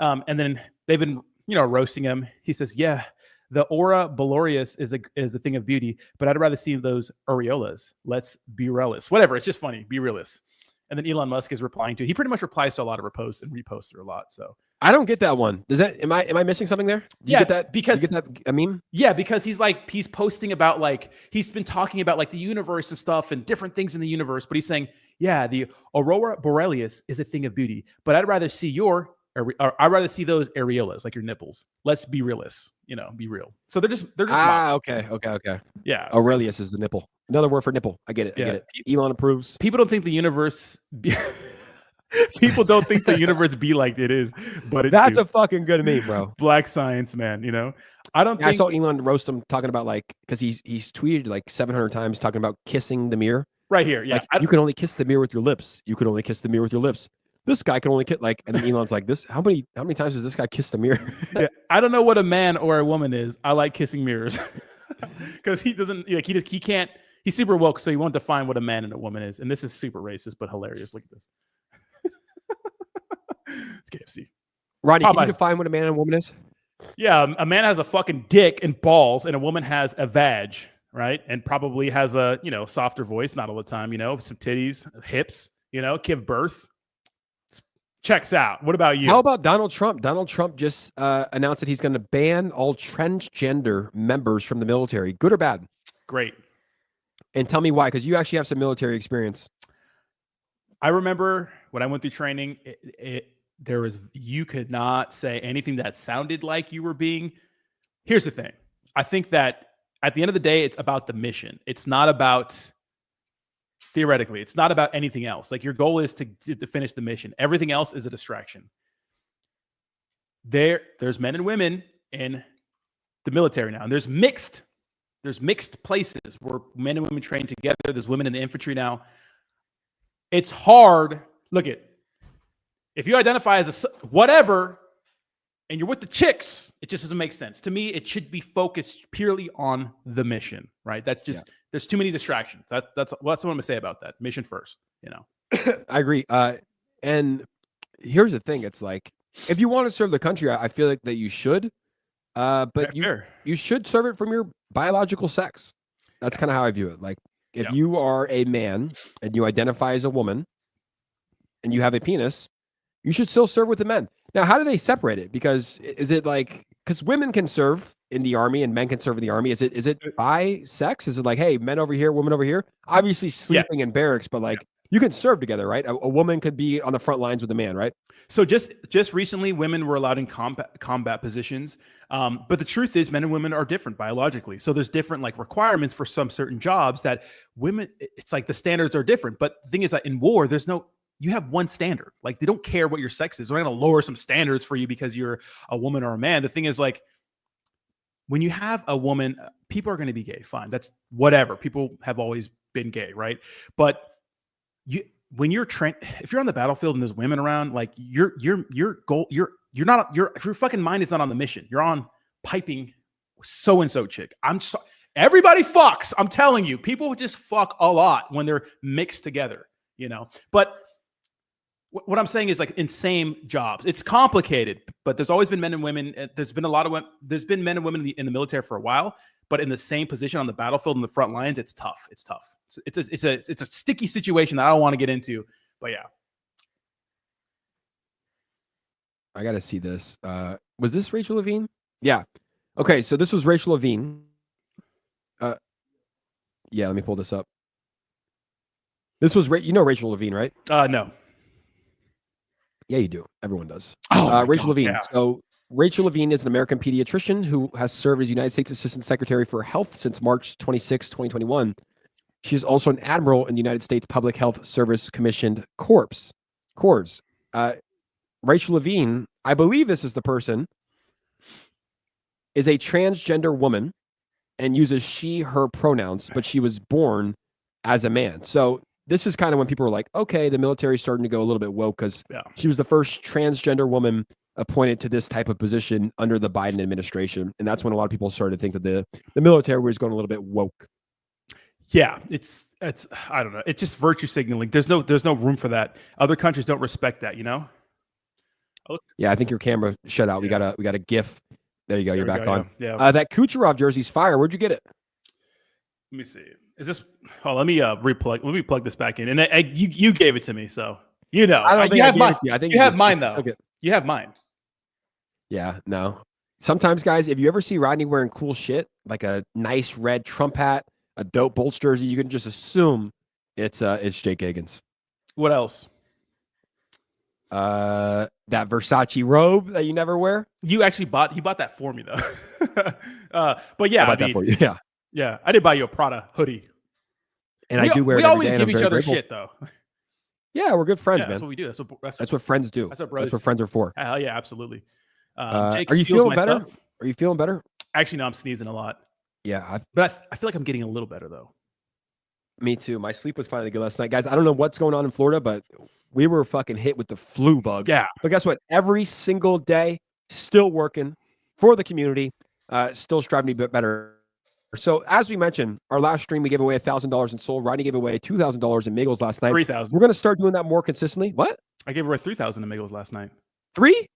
And then they've been, roasting him. He says, "Yeah, the aura borealis is a thing of beauty, but I'd rather see those aureolas. Let's be realist." Whatever. It's just funny. Be realist. And then Elon Musk is replying to. He pretty much replies to a lot of reposts and reposts her a lot. So I don't get that one. Does that? Am I missing something there? Do you get that? Because you get that a meme? Yeah, because he's posting about, like, he's been talking about like the universe and stuff and different things in the universe, but he's saying, yeah, the aurora borealis is a thing of beauty, but I'd rather see I'd rather see those areolas, like your nipples. Let's be realists, be real. So they're just okay. Yeah. Aurelius is the nipple. Another word for nipple. I get it. Yeah. I get it. Elon approves. People don't think the universe people don't think the universe be like it is, but that's a fucking good meme, bro. Black science, man. I saw Elon roast him talking about, like, because he's tweeted like 700 times talking about kissing the mirror. Right here, yeah. Like, you can only kiss the mirror with your lips. You can only kiss the mirror with your lips. This guy can only kiss, like, and then Elon's like, how many times has this guy kissed the mirror? Yeah, I don't know what a man or a woman is. I like kissing mirrors because he doesn't, like, he can't. He's super woke, so he won't define what a man and a woman is. And this is super racist, but hilarious. Look at this. It's KFC. Rodney, can you define what a man and a woman is? Yeah, a man has a fucking dick and balls, and a woman has a vag, right? And probably has a, softer voice, not all the time, some titties, hips, give birth. Checks out. What about you? How about Donald Trump? Donald Trump just announced that he's going to ban all transgender members from the military. Good or bad? Great. And tell me why, because you actually have some military experience. I remember when I went through training, you could not say anything that sounded like you were being. Here's the thing. I think that at the end of the day, it's about the mission. It's not about, theoretically, it's not about anything else. Like, your goal is to finish the mission. Everything else is a distraction. There's men and women in the military now, and there's mixed places where men and women train together. There's women in the infantry now. It's hard. Look at, if you identify as a whatever, and you're with the chicks, it just doesn't make sense. To me, it should be focused purely on the mission, right? That's just, there's too many distractions. That's what I'm gonna say about that. Mission first, you know. I agree. And here's the thing. It's like, if you want to serve the country, I feel like that you should. But you should serve it from your biological sex. That's kind of how I view it. Like, if you are a man and you identify as a woman and you have a penis, you should still serve with the men. Now, how do they separate it? Because is it like, because women can serve in the army and men can serve in the army. Is it by sex? Is it like, hey, men over here, women over here? Obviously sleeping in barracks, but like, you can serve together, right? A woman could be on the front lines with a man, right? So just recently, women were allowed in combat positions. But the truth is, men and women are different biologically. So there's different like requirements for some certain jobs that women, it's like the standards are different. But the thing is that in war, you have one standard. Like, they don't care what your sex is. They're not going to lower some standards for you because you're a woman or a man. The thing is, like, when you have a woman, people are going to be gay. Fine. That's whatever. People have always been gay, right? But when you're if you're on the battlefield and there's women around, like, your fucking mind is not on the mission. You're on piping so-and-so chick. Everybody fucks. I'm telling you, people just fuck a lot when they're mixed together, you know? But what I'm saying is, like, in same jobs, it's complicated, but there's always been men and women. There's been men and women in the military for a while, but in the same position on the battlefield in the front lines, it's tough. It's tough. It's a sticky situation that I don't want to get into, but yeah. I got to see this. Was this Rachel Levine? Yeah. Okay. So this was Rachel Levine. Yeah, let me pull this up. This was, you know Rachel Levine, right? No. Yeah, you do. Everyone does. Oh, Rachel Levine. Yeah. So Rachel Levine is an American pediatrician who has served as United States Assistant Secretary for Health since March 26, 2021. She is also an admiral in the United States Public Health Service Commissioned Corps. Rachel Levine, I believe this is the person, is a transgender woman and uses she, her pronouns, but she was born as a man. So this is kind of when people were like, okay, the military is starting to go a little bit woke, because she was the first transgender woman appointed to this type of position under the Biden administration. And that's when a lot of people started to think that the military was going a little bit woke. Yeah, it's I don't know. It's just virtue signaling. There's no room for that. Other countries don't respect that, you know? Yeah, I think your camera shut out. We got a GIF. There you go. You're back on. Yeah. That Kucherov jersey's fire. Where'd you get it? Let me see. Is this? Oh, let me replug. Let me plug this back in. And you gave it to me, so you know. I don't think you I have gave mine. it to you. I think you have mine though. Okay. You have mine. Yeah. No. Sometimes, guys, if you ever see Rodney wearing cool shit, like a nice red Trump hat, a dope Bolts jersey, you can just assume it's Jake Higgins. What else? That Versace robe that you never wear. You bought that for me though. But yeah, I bought that for you. Yeah. Yeah, I did buy you a Prada hoodie. And I do wear it. We every always day, give and I'm each very other grateful. shit though. Yeah, we're good friends, Yeah, man. that's what we do. That's what friends do. That's what brothers. That's what friends are for. Hell yeah, absolutely. Are Jake you steals feeling my better? stuff. Are you feeling better? Actually, no, I'm sneezing a lot. Yeah, But I feel like I'm getting a little better though. Me too. My sleep was finally good last night, guys. I don't know what's going on in Florida, but we were fucking hit with the flu bug. Yeah. But guess what? Every single day, still working for the community, still striving to be better. So as we mentioned, our last stream, we gave away $1,000 in Soul. Rodney gave away $2,000 in Migos last night. 3,000. We're going to start doing that more consistently. What? I gave away 3,000 in Migos last night. 3?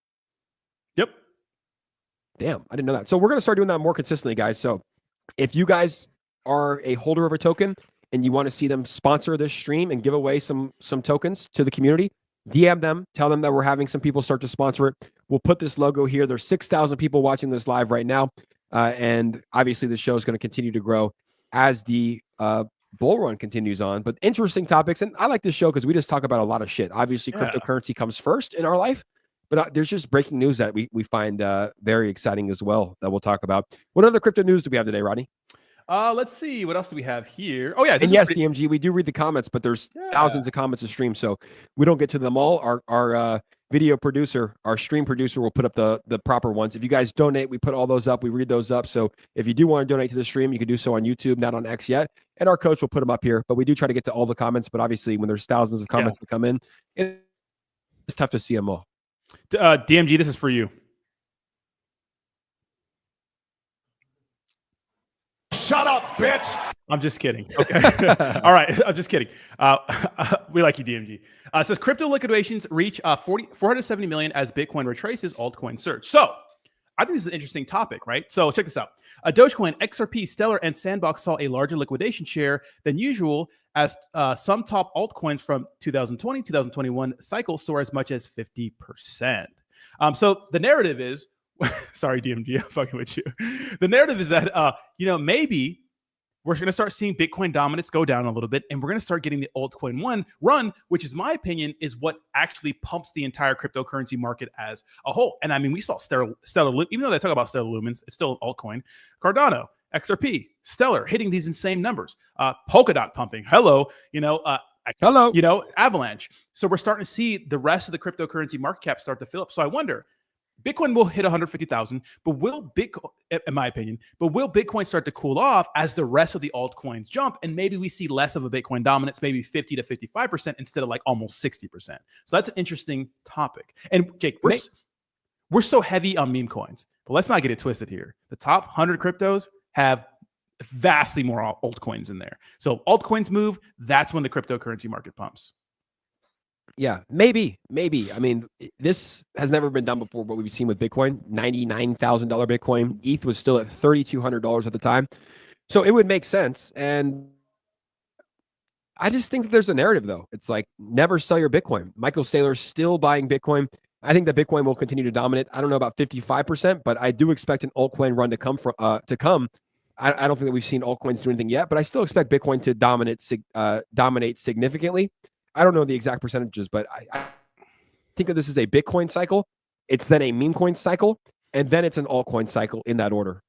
Yep. Damn, I didn't know that. So we're going to start doing that more consistently, guys. So if you guys are a holder of a token and you want to see them sponsor this stream and give away some tokens to the community, DM them, tell them that we're having some people start to sponsor it. We'll put this logo here. There's 6,000 people watching this live right now. And obviously the show is going to continue to grow as the bull run continues on. But interesting topics. And I like this show because we just talk about a lot of shit. Obviously, cryptocurrency comes first in our life. But there's just breaking news that we find very exciting as well that we'll talk about. What other crypto news do we have today, Rodney? Let's see. What else do we have here? Oh, yeah. And yes, DMG, we do read the comments, but there's thousands of comments to stream, so we don't get to them all. Our video producer, our stream producer will put up the proper ones. If you guys donate, we put all those up. We read those up. So if you do want to donate to the stream, you can do so on YouTube, not on X yet. And our coach will put them up here. But we do try to get to all the comments. But obviously, when there's thousands of comments that come in, it's tough to see them all. DMG, this is for you. Shut up, bitch. I'm just kidding. Okay. All right. I'm just kidding. We like you, DMG. It says crypto liquidations reach 470 million as Bitcoin retraces altcoin surge. So I think this is an interesting topic, right? So check this out. Dogecoin, XRP, Stellar, and Sandbox saw a larger liquidation share than usual as some top altcoins from 2020, 2021 cycle soar as much as 50%. So the narrative is, sorry, DMG, I'm fucking with you. The narrative is that, maybe we're going to start seeing Bitcoin dominance go down a little bit, and we're going to start getting the altcoin run, which is my opinion is what actually pumps the entire cryptocurrency market as a whole. And I mean, we saw Stellar, even though they talk about Stellar Lumens, it's still an altcoin. Cardano, XRP, Stellar hitting these insane numbers. Polkadot pumping. Hello, Avalanche. So we're starting to see the rest of the cryptocurrency market cap start to fill up. So I wonder, Bitcoin will hit 150,000, but will Bitcoin, in my opinion, will Bitcoin start to cool off as the rest of the altcoins jump? And maybe we see less of a Bitcoin dominance, maybe 50 to 55% instead of like almost 60%. So that's an interesting topic. And Jake, we're so heavy on meme coins, but let's not get it twisted here. The top 100 cryptos have vastly more altcoins in there. So altcoins move, that's when the cryptocurrency market pumps. Yeah, maybe. I mean, this has never been done before. What we've seen with Bitcoin, $99,000 Bitcoin. ETH was still at $3,200 at the time. So it would make sense. And I just think that there's a narrative, though. It's like, never sell your Bitcoin. Michael Saylor's still buying Bitcoin. I think that Bitcoin will continue to dominate. I don't know about 55%, but I do expect an altcoin run to come. I don't think that we've seen altcoins do anything yet, but I still expect Bitcoin to dominate significantly. I don't know the exact percentages, but I think that this is a Bitcoin cycle. It's then a meme coin cycle, and then it's an altcoin cycle in that order.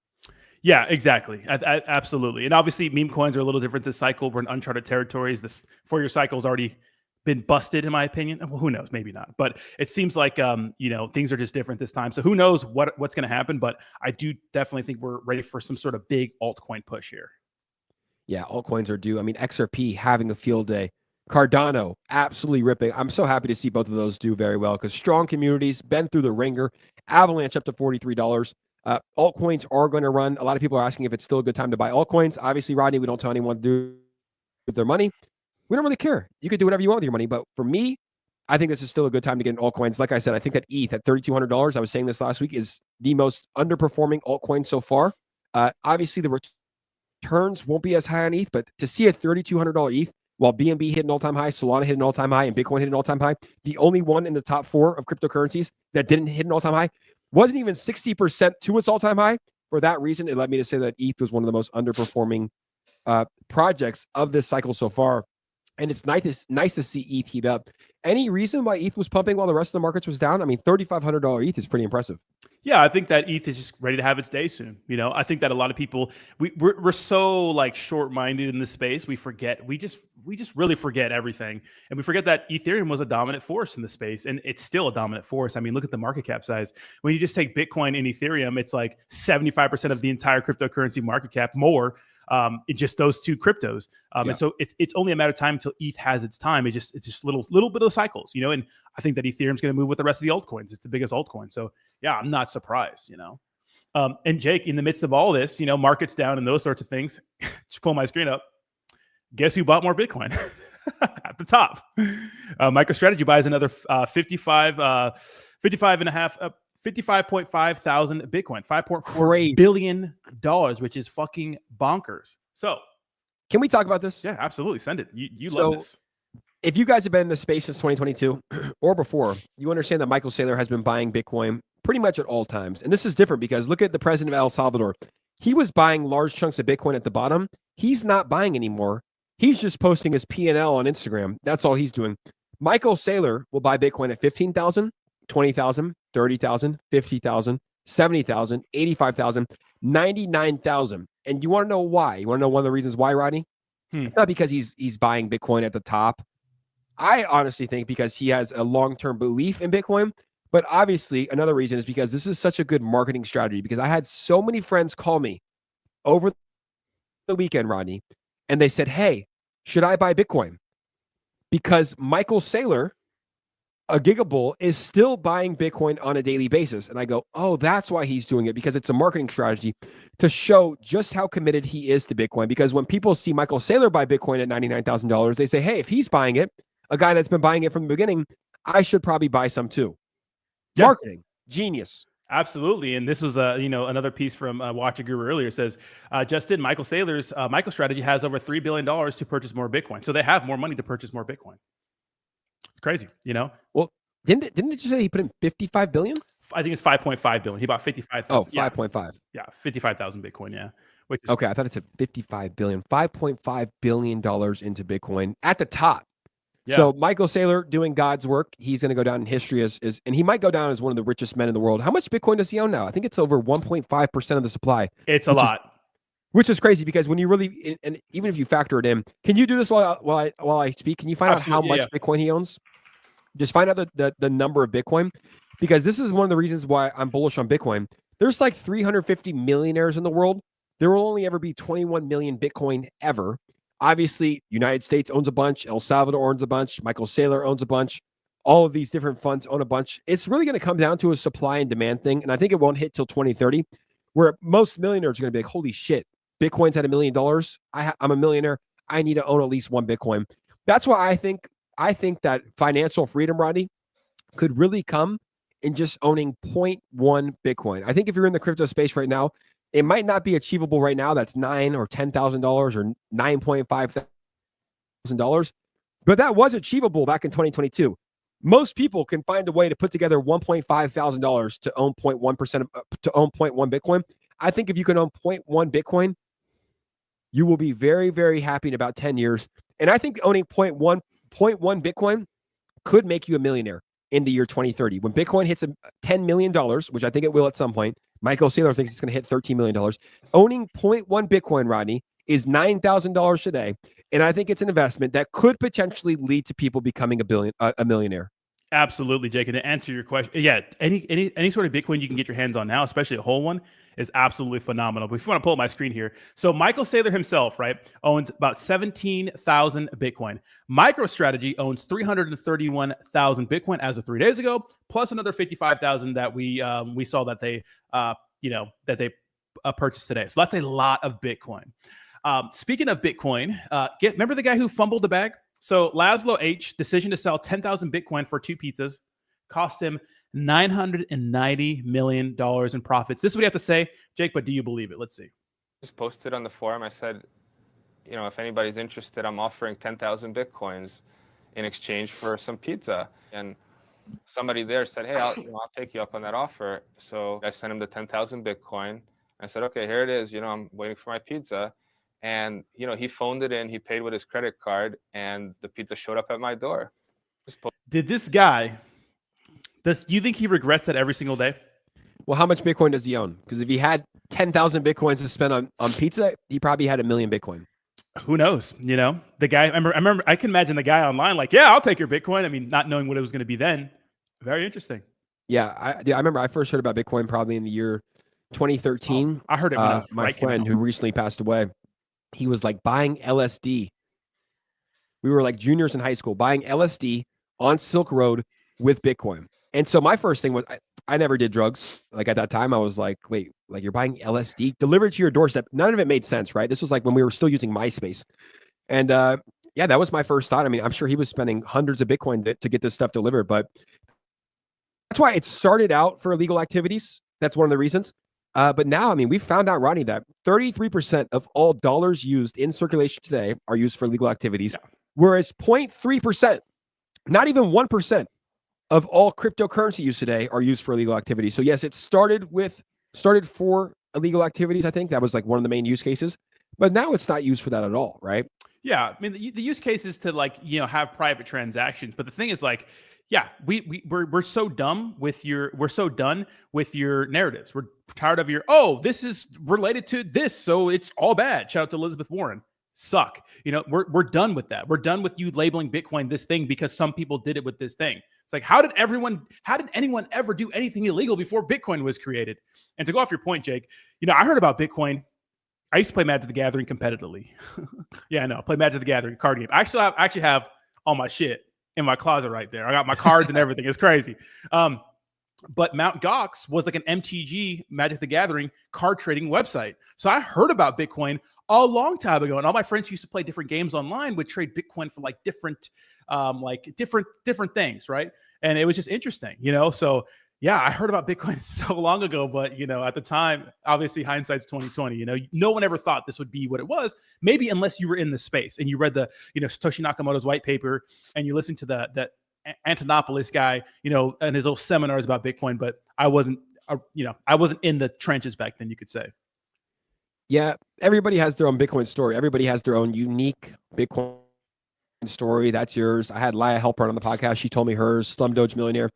Yeah, exactly. Absolutely. And obviously, meme coins are a little different this cycle. We're in uncharted territories. This 4-year cycle has already been busted, in my opinion. Well, who knows? Maybe not. But it seems like, things are just different this time. So who knows what's going to happen? But I do definitely think we're ready for some sort of big altcoin push here. Yeah, altcoins are due. I mean, XRP having a field day. Cardano, absolutely ripping. I'm so happy to see both of those do very well because strong communities, been through the ringer. Avalanche up to $43. Altcoins are going to run. A lot of people are asking if it's still a good time to buy altcoins. Obviously, Rodney, we don't tell anyone to do with their money. We don't really care. You can do whatever you want with your money. But for me, I think this is still a good time to get in altcoins. Like I said, I think that ETH at $3,200, I was saying this last week, is the most underperforming altcoin so far. Obviously, the returns won't be as high on ETH, but to see a $3,200 ETH, while BNB hit an all-time high, Solana hit an all-time high, and Bitcoin hit an all-time high, the only one in the top 4 of cryptocurrencies that didn't hit an all-time high wasn't even 60% to its all-time high. For that reason, it led me to say that ETH was one of the most underperforming projects of this cycle so far. And it's nice to see ETH heat up. Any reason why ETH was pumping while the rest of the markets was down? I mean, $3,500 ETH is pretty impressive. Yeah, I think that ETH is just ready to have its day soon. I think that a lot of people we're so like short-minded in this space. We just really forget everything, and we forget that Ethereum was a dominant force in the space, and it's still a dominant force. I mean, look at the market cap size. When you just take Bitcoin and Ethereum, it's like 75% of the entire cryptocurrency market cap more. In just those two cryptos. And so it's only a matter of time until ETH has its time. It's just little bit of cycles, and I think that Ethereum's going to move with the rest of the altcoins. It's the biggest altcoin. So yeah, I'm not surprised, And Jake, in the midst of all this, markets down and those sorts of things, just pull my screen up. Guess who bought more Bitcoin at the top? MicroStrategy buys another 55.5 thousand Bitcoin, $5.4 billion, which is fucking bonkers. So, can we talk about this? Yeah, absolutely. Send it. You love this. if you guys have been in the space since 2022 or before, you understand that Michael Saylor has been buying Bitcoin pretty much at all times. And this is different because look at the president of El Salvador. He was buying large chunks of Bitcoin at the bottom. He's not buying anymore. He's just posting his P&L on Instagram. That's all he's doing. Michael Saylor will buy Bitcoin at 15,000, 20,000, 30,000, 50,000, 70,000, 85,000, 99,000. And you want to know why? You want to know one of the reasons why, Rodney? It's not because he's buying Bitcoin at the top. I honestly think because he has a long-term belief in Bitcoin. But obviously, another reason is because this is such a good marketing strategy, because I had so many friends call me over the weekend, Rodney, and they said, hey, should I buy Bitcoin? Because Michael Saylor, a Gigabull, is still buying Bitcoin on a daily basis. And I go, oh, that's why he's doing it, because it's a marketing strategy to show just how committed he is to Bitcoin. Because when people see Michael Saylor buy Bitcoin at $99,000, they say, hey, if he's buying it, a guy that's been buying it from the beginning, I should probably buy some too. Yeah. Marketing genius. Absolutely. And this was another piece from Watcher Guru earlier. It says Justin, Michael Saylor's MicroStrategy has over $3 billion to purchase more Bitcoin. So they have more money to purchase more Bitcoin. It's crazy, Well, didn't it you say he put in 55 billion? I think it's 5.5 billion. He bought 55,000. Oh, 5.5. Yeah, 55,000 Bitcoin, yeah. Which is okay, I thought it said 55 billion. $5.5 billion into Bitcoin at the top. Yeah. So Michael Saylor doing God's work. He's going to go down in history as and he might go down as one of the richest men in the world. How much Bitcoin does he own now? I think it's over 1.5% of the supply. It's a lot. Which is crazy because when you really, and even if you factor it in, can you do this while I speak? Can you find out how much Bitcoin he owns? Just find out the number of Bitcoin, because this is one of the reasons why I'm bullish on Bitcoin. There's like 350 millionaires in the world. There will only ever be 21 million Bitcoin ever. Obviously, United States owns a bunch. El Salvador owns a bunch. Michael Saylor owns a bunch. All of these different funds own a bunch. It's really going to come down to a supply and demand thing. And I think it won't hit till 2030, where most millionaires are going to be like, holy shit, Bitcoin's at $1 million. I'm a millionaire. I need to own at least one Bitcoin. That's why I think that financial freedom, Rodney, could really come in just owning 0.1 Bitcoin. I think if you're in the crypto space right now, it might not be achievable right now. That's $9,000 or $10,000 or $9,500, but that was achievable back in 2022. Most people can find a way to put together $1,500 to own 0.1% to own 0.1 Bitcoin. I think if you can own 0.1 Bitcoin, you will be very, very happy in about 10 years. And I think owning 0.1 Bitcoin could make you a millionaire in the year 2030. When Bitcoin hits $10 million, which I think it will at some point, Michael Saylor thinks it's going to hit $13 million. Owning 0.1 Bitcoin, Rodney, is $9,000 today. And I think it's an investment that could potentially lead to people becoming a millionaire. Absolutely, Jake. And to answer your question, yeah, any sort of Bitcoin you can get your hands on now, especially a whole one, is absolutely phenomenal. But if you want to pull up my screen here, so Michael Saylor himself, right, owns about 17,000 Bitcoin. MicroStrategy owns 331,000 Bitcoin as of 3 days ago, plus another 55,000 that we saw that they purchased today. So that's a lot of Bitcoin. Speaking of Bitcoin, remember the guy who fumbled the bag? So Laszlo H, decision to sell 10,000 Bitcoin for 2 pizzas, cost him $990 million in profits. This is what you have to say, Jake, but do you believe it? Let's see. Just posted on the forum. I said, if anybody's interested, I'm offering 10,000 Bitcoins in exchange for some pizza. And somebody there said, hey, I'll take you up on that offer. So I sent him the 10,000 Bitcoin. I said, okay, here it is. I'm waiting for my pizza. And, he phoned it in, he paid with his credit card, and the pizza showed up at my door. Did this guy, do you think he regrets that every single day? Well, how much Bitcoin does he own? Because if he had 10,000 Bitcoins to spend on pizza, he probably had 1 million Bitcoin. Who knows? The guy, I remember, I can imagine the guy online like, yeah, I'll take your Bitcoin. I mean, not knowing what it was going to be then. Very interesting. Yeah, I remember I first heard about Bitcoin probably in the year 2013. I heard it when my friend who recently passed away. He was like buying LSD. We were like juniors in high school buying LSD on Silk Road with Bitcoin. And so my first thing was I never did drugs. Like at that time, I was like, wait, like you're buying LSD delivered to your doorstep. None of it made sense, right? This was like when we were still using MySpace. And yeah, that was my first thought. I mean, I'm sure he was spending hundreds of Bitcoin to get this stuff delivered, but that's why it started out for illegal activities. That's one of the reasons. But now, I mean, we found out, Ronnie, that 33% of all dollars used in circulation today are used for legal activities. Yeah. whereas 0.3%, not even 1% of all cryptocurrency used today are used for illegal activities. So yes, it started for illegal activities. I think that was like one of the main use cases, but now it's not used for that at all, right? Yeah, I mean the use case is to like have private transactions, but the thing is like, yeah, we're so done with your narratives. We're tired of your this is related to this, so it's all bad. Shout out to Elizabeth Warren. Suck. We're done with that. We're done with you labeling Bitcoin this thing because some people did it with this thing. It's like, how did anyone ever do anything illegal before Bitcoin was created? And to go off your point, Jake, I heard about Bitcoin. I used to play Magic the Gathering competitively. Yeah, I know. Play Magic the Gathering card game. I actually have all my shit in my closet right there. I got my cards and everything. It's crazy. But Mt. Gox was like an MTG, Magic the Gathering card trading website. So I heard about Bitcoin a long time ago, and all my friends who used to play different games online would trade Bitcoin for like different things, right? And it was just interesting, So yeah, I heard about Bitcoin so long ago, but at the time, obviously hindsight's 2020. No one ever thought this would be what it was. Maybe unless you were in the space and you read the Satoshi Nakamoto's white paper and you listened to the Antonopoulos guy, and his little seminars about Bitcoin. But I wasn't in the trenches back then, you could say. Yeah, everybody has their own Bitcoin story. Everybody has their own unique Bitcoin story. That's yours. I had Laya Helper on the podcast. She told me hers. Slum Doge Millionaire.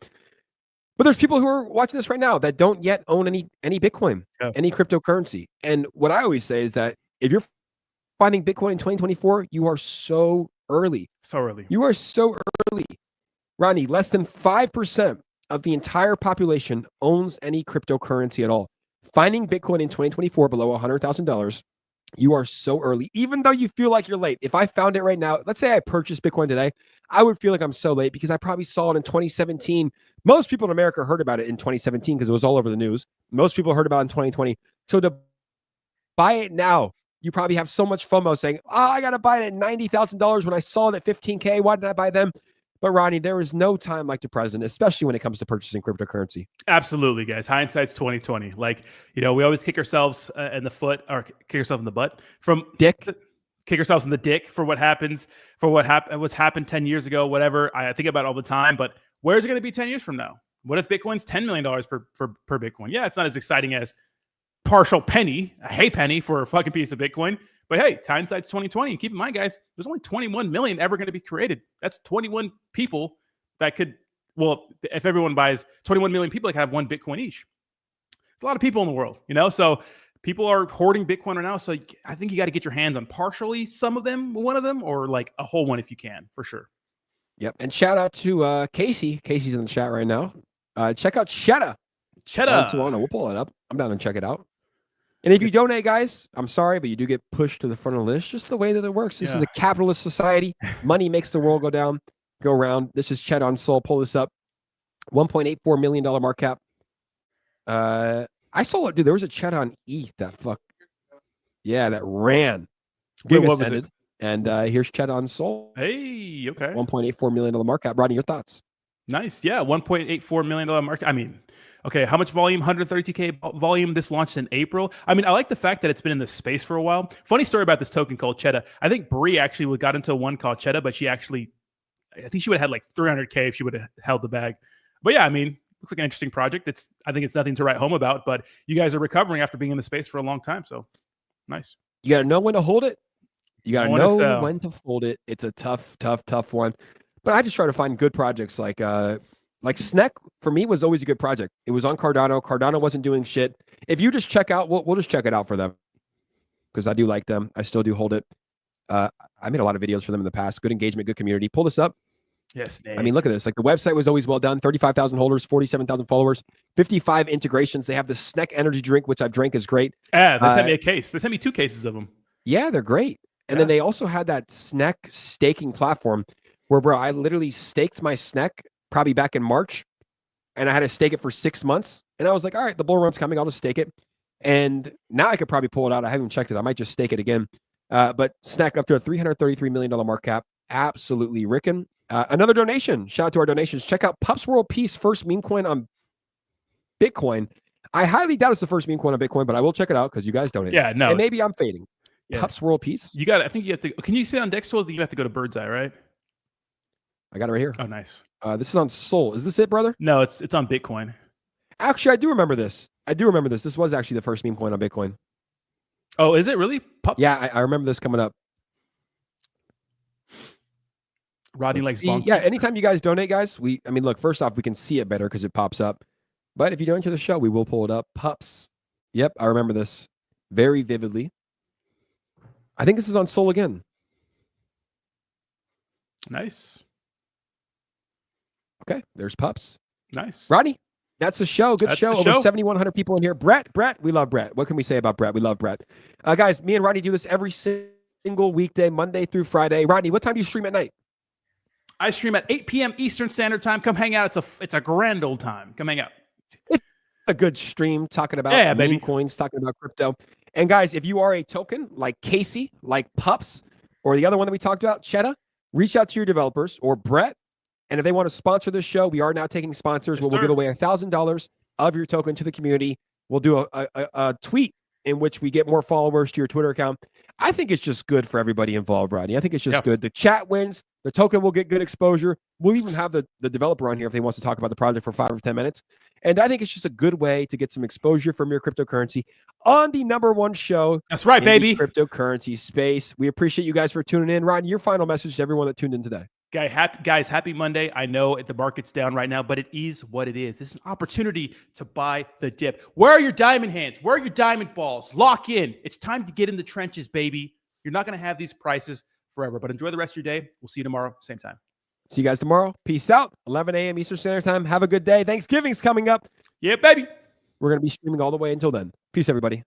But there's people who are watching this right now that don't yet own any Bitcoin, any cryptocurrency. And what I always say is that if you're finding Bitcoin in 2024, you are so early. So early. You are so early. Ronnie, less than 5% of the entire population owns any cryptocurrency at all. Finding Bitcoin in 2024 below $100,000, you are so early, even though you feel like you're late. If I found it right now, let's say I purchased Bitcoin today, I would feel like I'm so late because I probably saw it in 2017. Most people in America heard about it in 2017 because it was all over the news. Most people heard about it in 2020. So to buy it now, you probably have so much FOMO saying, I got to buy it at $90,000 when I saw it at 15K. Why didn't I buy them? But Ronnie, there is no time like the present, especially when it comes to purchasing cryptocurrency. Absolutely, guys. Hindsight's 2020. Like, we always kick ourselves in the foot or kick ourselves in the butt from dick. Kick ourselves in the dick for what's happened 10 years ago, whatever. I think about it all the time, but where's it going to be 10 years from now? What if Bitcoin's $10 million per Bitcoin? Yeah, it's not as exciting as partial penny, a hay penny for a fucking piece of Bitcoin. But hey, hindsight's 2020. And keep in mind, guys, there's only 21 million ever going to be created. That's 21 people that could, if everyone buys 21 million people, they could have one Bitcoin each. It's a lot of people in the world, So people are hoarding Bitcoin right now. So I think you got to get your hands on partially some of them, one of them, or like a whole one if you can, for sure. Yep. And shout out to Casey. Casey's in the chat right now. Check out 𝗖𝗢𝗡𝗘𝗖𝗧. 𝗖𝗢𝗡. We'll pull it up. I'm down and check it out. And if you donate, guys, I'm sorry, but you do get pushed to the front of the list. Just the way that it works. This is a capitalist society. Money makes the world go around. This is 𝗖𝗢𝗡𝗘𝗧. Pull this up. $1.84 million market cap. I saw it, dude. There was a 𝗖𝗢 on ETH that ran. Wait, what was it? And here's 𝗖𝗢𝗡𝗃𝗃. Hey, okay. $1.84 million market cap. Rodney, your thoughts? Nice. Yeah, $1.84 million market. I mean, okay, how much volume? 132K volume. This launched in April. I mean, I like the fact that it's been in this space for a while. Funny story about this token called 𝗖𝗢𝗡. I think Bree actually got into one called 𝗖𝗢𝗡, but I think she would have had like 300K if she would have held the bag. But yeah, I mean, looks like an interesting project. I think it's nothing to write home about, but you guys are recovering after being in the space for a long time. So nice. You got to know when to hold it. You got to know when to fold it. It's a tough one. But I just try to find good projects like SNEC for me was always a good project. It was on Cardano. Cardano wasn't doing shit. If you just check out, we'll just check it out for them because I do like them. I still do hold it. I made a lot of videos for them in the past. Good engagement, good community. Pull this up. Yes. I mean, look at this. Like the website was always well done. 35,000 holders, 47,000 followers, 55 integrations. They have the SNEC energy drink, which I've drank is great. Yeah, they sent me a case. They sent me 2 cases of them. Yeah, they're great. And then they also had that SNEC staking platform where, bro, I literally staked my SNEC probably back in March, and I had to stake it for 6 months. And I was like, all right, the bull run's coming. I'll just stake it. And now I could probably pull it out. I haven't checked it. I might just stake it again. But SNEC up to a $333 million market cap. Absolutely rickin'. Another donation. Shout out to our donations. Check out Pups World Peace, first meme coin on Bitcoin. I highly doubt it's the first meme coin on Bitcoin, but I will check it out because you guys donate. Yeah, no. And maybe I'm fading. Yeah. Pups World Peace. You got. I think you have to. Can you say on Dexwell? You have to go to Bird's Eye, right? I got it right here. Oh, nice. This is on Sol. Is this it, brother? No, it's on Bitcoin. Actually, I do remember this. This was actually the first meme coin on Bitcoin. Oh, is it really? Pups? Yeah, I remember this coming up. Rodney likes see. bonk. Yeah, anytime you guys donate, guys, I mean, look, first off, we can see it better because it pops up. But if you donate to the show, we will pull it up. Pups. Yep, I remember this very vividly. I think this is on Sol again. Nice. Okay, there's Pups. Nice. Rodney, that's the show. Good That's show. the Over show. 7,100 people in here. Brett, we love Brett. What can we say about Brett? We love Brett. Guys, me and Rodney do this every single weekday, Monday through Friday. Rodney, what time do you stream at night? I stream at 8 p.m. Eastern Standard Time. Come hang out. It's a grand old time. Come hang out. It's a good stream talking about baby. meme coins, talking about crypto. And guys, if you are a token like Casey, like Pups, or the other one that we talked about, 𝗪𝗓, reach out to your developers or Brett. And if they want to sponsor this show, we are now taking sponsors. We'll give away $1,000 of your token to the community. We'll do a tweet in which we get more followers to your Twitter account. I think it's just good for everybody involved, Rodney. I think it's just good. The chat wins. The token will get good exposure. We'll even have the developer on here if they want to talk about the project for 5 or 10 minutes. And I think it's just a good way to get some exposure from your cryptocurrency on the #1 show. That's right, in baby. the cryptocurrency space. We appreciate you guys for tuning in. Rodney, your final message to everyone that tuned in today. Guys, happy Monday. I know the market's down right now, but it is what it is. This is an opportunity to buy the dip. Where are your diamond hands? Where are your diamond balls? Lock in. It's time to get in the trenches, baby. You're not going to have these prices forever, but enjoy the rest of your day. We'll see you tomorrow, same time. See you guys tomorrow. Peace out. 11 a.m. Eastern Standard Time. Have a good day. Thanksgiving's coming up. Yeah, baby. We're going to be streaming all the way until then. Peace, everybody.